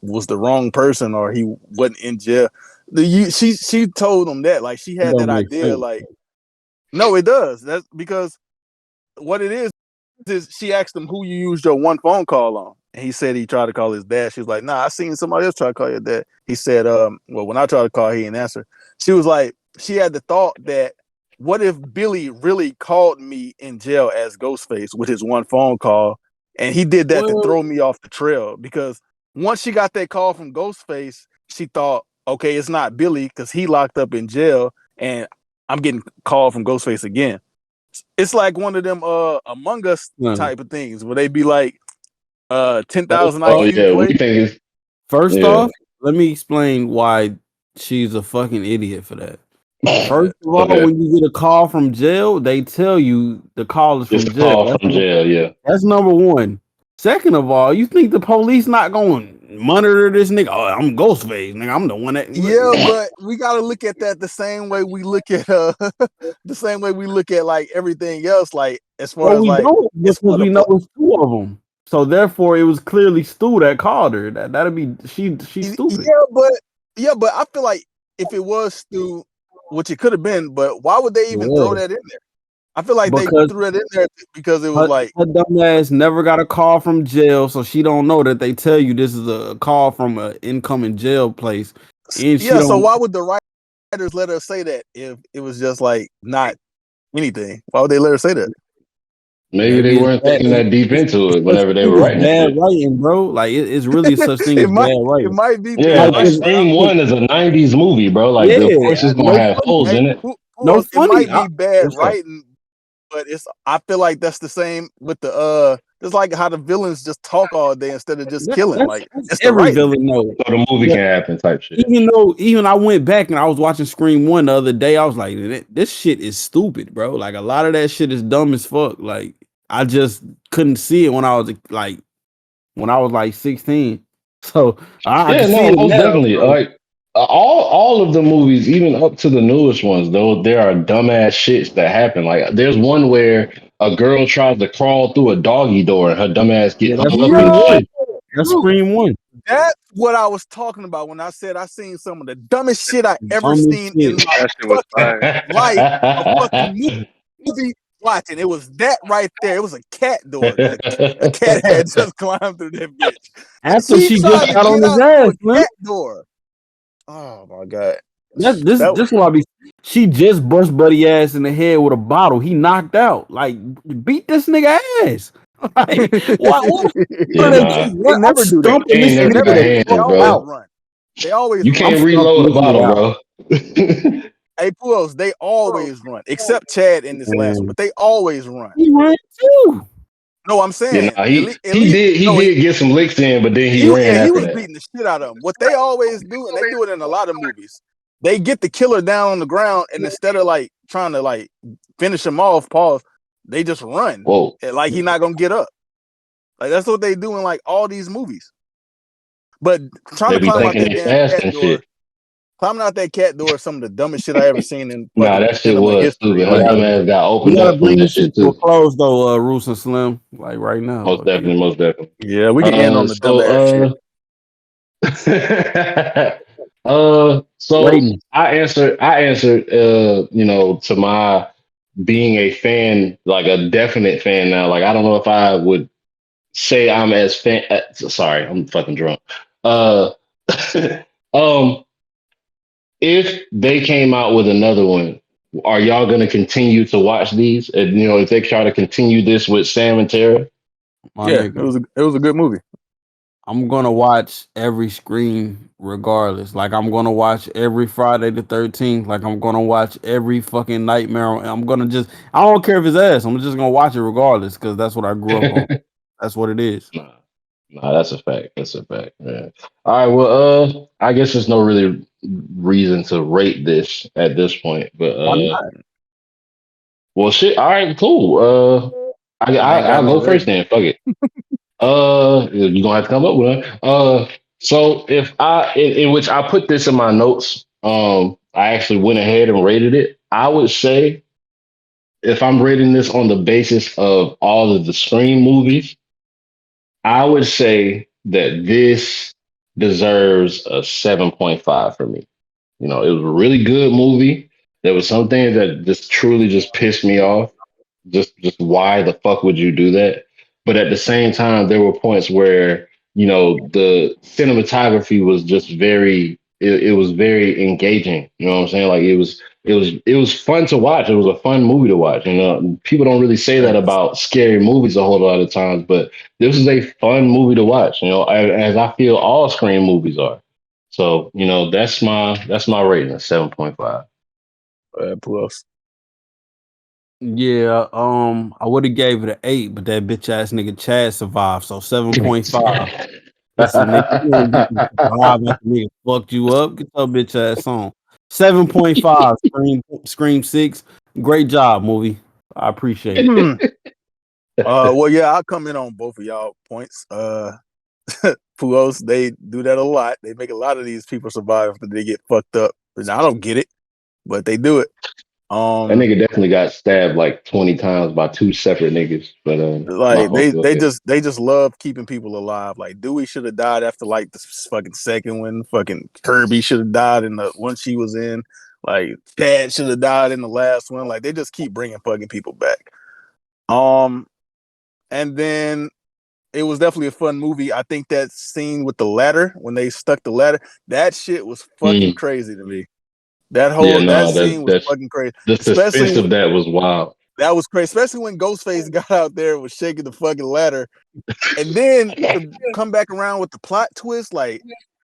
was the wrong person or he wasn't in jail. She told him that, like, she That had that don't make idea, sense. like, no, it does. That's because what it is she asked him who you used your one phone call on. And he said he tried to call his dad. She was like, nah, I seen somebody else try to call your dad. He said, well, when I tried to call, he didn't answer. She was like, she had the thought that what if Billy really called me in jail as Ghostface with his one phone call? And he did that to throw me off the trail because once she got that call from Ghostface, she thought, okay, it's not Billy because he locked up in jail and I'm getting called from Ghostface again. It's like one of them Among Us type of things where they be like 10,000 Oh IQ yeah, we play. think it's First off, let me explain why she's a fucking idiot for that. First of all, okay. when you get a call from jail, they tell you the call is It's from a jail. call from jail. Yeah. That's number one. Second of all, you think the police not going to monitor this nigga? Oh, I'm Ghostface, nigga. I'm the one that. Yeah, but we gotta look at that the same way we look at the same way we look at like everything else, like as far Well, as we like don't it's because for the we know it's two of them. So therefore, it was clearly Stu that called her. That'd be she's stupid. but I feel like if it was Stu, which it could have been, but why would they even throw that in there? I feel like they Because threw it in there because it was her, like her dumb ass never got a call from jail, so she don't know that they tell you this is a call from an incoming jail place, and she yeah. So don't. why would the writers let her say that if it was just like not anything? Why would they let her say that? Maybe they Maybe it's weren't bad. thinking that deep into it Such whenever they thing were as writing that bad shit. writing, bro. Like it's really such thing as bad It writing. might be Yeah, bad like writing, but Scream One is a '90s movie, bro. Like, of course, Yeah, it's gonna no have funny, holes hey, in it. no it funny. might be bad What's up? writing, but I feel like that's the same with the it's like how the villains just talk all day instead of just killing. Like That's it's the every writing. villain knows. So the movie But can happen, type shit. even I went back and I was watching Scream 1 the other day, I was like, this shit is stupid, bro. Like a lot of that shit is dumb as fuck. Like I just couldn't see it when I was like 16. So I Yeah, can see no, it most now. definitely. So Like all of the movies, even up to the newest ones, though, there are dumbass shits that happen. Like there's one where a girl tries to crawl through a doggy door and her dumbass yeah, get that's hung up in Scream the 1. shit. That's Scream 1. That's what I was talking about when I said I seen some of the dumbest shit I ever Dumb as seen shit. in my That shit was fucking fire. life. A fucking movie watching. It was that right there. It was a cat door. A cat had just climbed through that bitch. And After she she just tried to got on get his out through ass, a man. cat door. Oh my god. That this That this what I be. She just bust Buddy ass in the head with a bottle. He knocked out. Like beat this nigga ass. Like what Yeah, are they? nah. they I'm never do that. They stumping ain't this They never nigga never got the do that. They hands, fuck always bro. out. run. They always You run. I'm can't stumping reload a this bottle, nigga out. bro. Hey, Pujols, they always run, except Chad in this last one, Man, but they always run. he ran too. No, I'm Yeah, saying nah, at he least did no, get some licks in, but then he ran he after was that. beating the shit out of them. What they always do, and they do it in a lot of movies, they get the killer down on the ground, and instead of like trying to like finish him off, pause, they just run, Whoa. like he not gonna get up. Like that's what they do in like all these movies. But trying They to be climb out thinking that they damn fast cat and door, shit. climbing out that cat door is some of the dumbest shit I ever seen in Nah, fucking that shit cinema was history. stupid. Her Like, dumb ass got We opened gotta up from bring that this shit shit to a too. close though, Rootz and Slim. Like right now. Most Like we definitely, most definitely. yeah, we can end on the dumbass shit. So waiting. I answered to my being a fan, like a definite fan now. Like I don't know if I would say I'm as fan sorry, I'm fucking drunk. Uh um if they came out with another one, are y'all gonna continue to watch these? And if they try to continue this with Sam and Tara? My Yeah, nigga. it was a good movie. I'm gonna watch every Scream regardless. Like I'm gonna watch every Friday the 13th. Like I'm gonna watch every fucking Nightmare. I'm gonna I don't care if it's ass. I'm just gonna watch it regardless because that's what I grew up on. That's what it is. Nah. Nah, that's a fact. That's a fact. Yeah. All right. Well, I guess there's no really reason to rate this at this point, but Why not? well, shit. All right, cool. I ain't got I'll no go first rating. then. Fuck it. You gonna have to come up with one. So if in which I put this in my notes, I actually went ahead and rated it. I would say if I'm rating this on the basis of all of the Scream movies, I would say that this deserves a 7.5 for me. You know, it was a really good movie. There was some things that just truly just pissed me off. Just why the fuck would you do that? But at the same time, there were points where, you know, the cinematography was just it was very engaging. You know what I'm saying? Like it was fun to watch. It was a fun movie to watch. You know, people don't really say that Facts. about scary movies a whole lot of times, but this is a fun movie to watch. You know, as I feel all Scream movies are. So, you know, that's my rating, 7.5. Pujols. Yeah, I would have gave it an 8, but that bitch ass nigga Chad survived, so 7.5. Listen, nigga, you don't get to survive after nigga fucked you up. Get your bitch ass on. 7.5. Scream 6. Great job, movie. I appreciate it. Well, yeah, I'll come in on both of y'all points. Pujols, they do that a lot. They make a lot of these people survive after they get fucked up. And I don't get it, but they do it. That nigga definitely got stabbed like 20 times by two separate niggas. But my Like fault. Go ahead. they just love keeping people alive. Like Dewey should have died after like the fucking second one. Fucking Kirby should have died in the one she was in. Like Chad should have died in the last one. Like they just keep bringing fucking people back. And then it was definitely a fun movie. I think that scene with the ladder when they stuck the ladder, that shit was fucking Mm. crazy to me. Yeah, That no, scene was that's fucking crazy. the suspense Especially of that was wild. that was crazy, especially when Ghostface got out there and was shaking the fucking ladder. And then to come back around with the plot twist, like,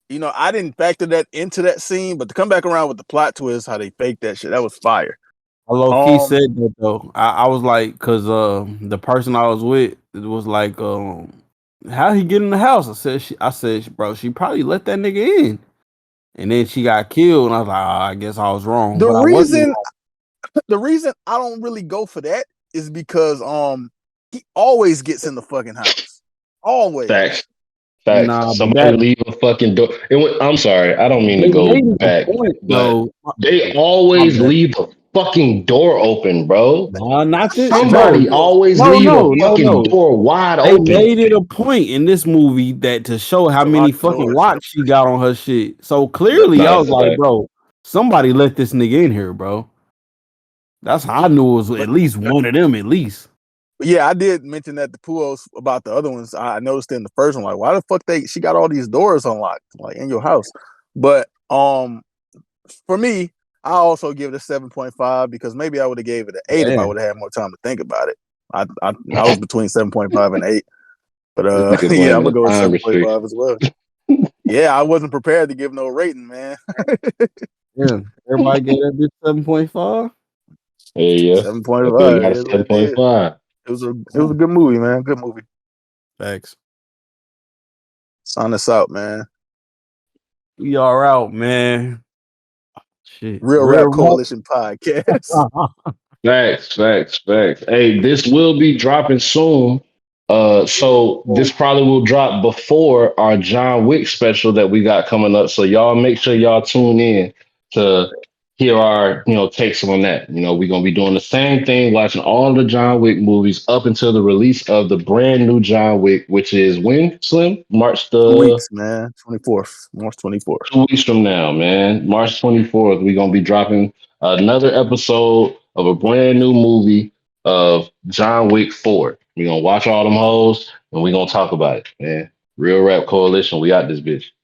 you know, I didn't factor that into that scene, but to come back around with the plot twist, how they faked that shit, that was fire. I low key said that though. I was like, cause the person I was with it was like, how he get in the house? I said, bro, she probably let that nigga in, and then she got killed. And I was like, I guess I was wrong, the but I wasn't reason wrong. the reason I don't really go for that is because he always gets in the fucking house. Always. Facts. Facts. Nah, but Somebody that leave a fucking door. I'm sorry. I don't mean to they go made it a back, point but though. they My always bad. leave the fucking door open, bro. Nah, not this, bro. Somebody always No, leave a no, no, fucking no. door wide They open. made it a point in this movie that to show how To lock many the fucking doors. locks she got on her shit. So Yep. clearly, Nah, I that's was a like, fact. bro, somebody let this nigga in here, bro. That's how I knew it was But at least one of them, at least. yeah, I did mention that to Pujols about the other ones. I noticed in the first one, like, why the fuck she got all these doors unlocked, like in your house? But for me, I also give it a 7.5 because maybe I would have gave it an 8 if I Damn. would have had more time to think about it. I was between 7.5 and 8. But This nigga yeah, I'm blaming gonna the go with time 7.5 restriction. as well. Yeah, I wasn't prepared to give no rating, man. Yeah. Everybody gave that bitch 7.5. Hey, yeah. That's what we 7.5 got, a is what it is. 7.5. It was a good movie, man. Good movie. Facts. Sign us out, man. We are out, man. Shit. Real Rap Real Coalition podcast. rap. Facts, facts, facts. Hey, this will be dropping soon. So this probably will drop before our John Wick special that we got coming up. So y'all make sure y'all tune in to hear our, takes on that. We're gonna be doing the same thing, watching all the John Wick movies up until the release of the brand new John Wick, which is when, Slim? March 2 weeks, man. 24th. March 24th. 2 weeks from now, man. March 24th, we're gonna be dropping another episode of a brand new movie of John Wick 4. We're gonna watch all them hoes and we're gonna talk about it, man. Real Rap Coalition, we out this bitch.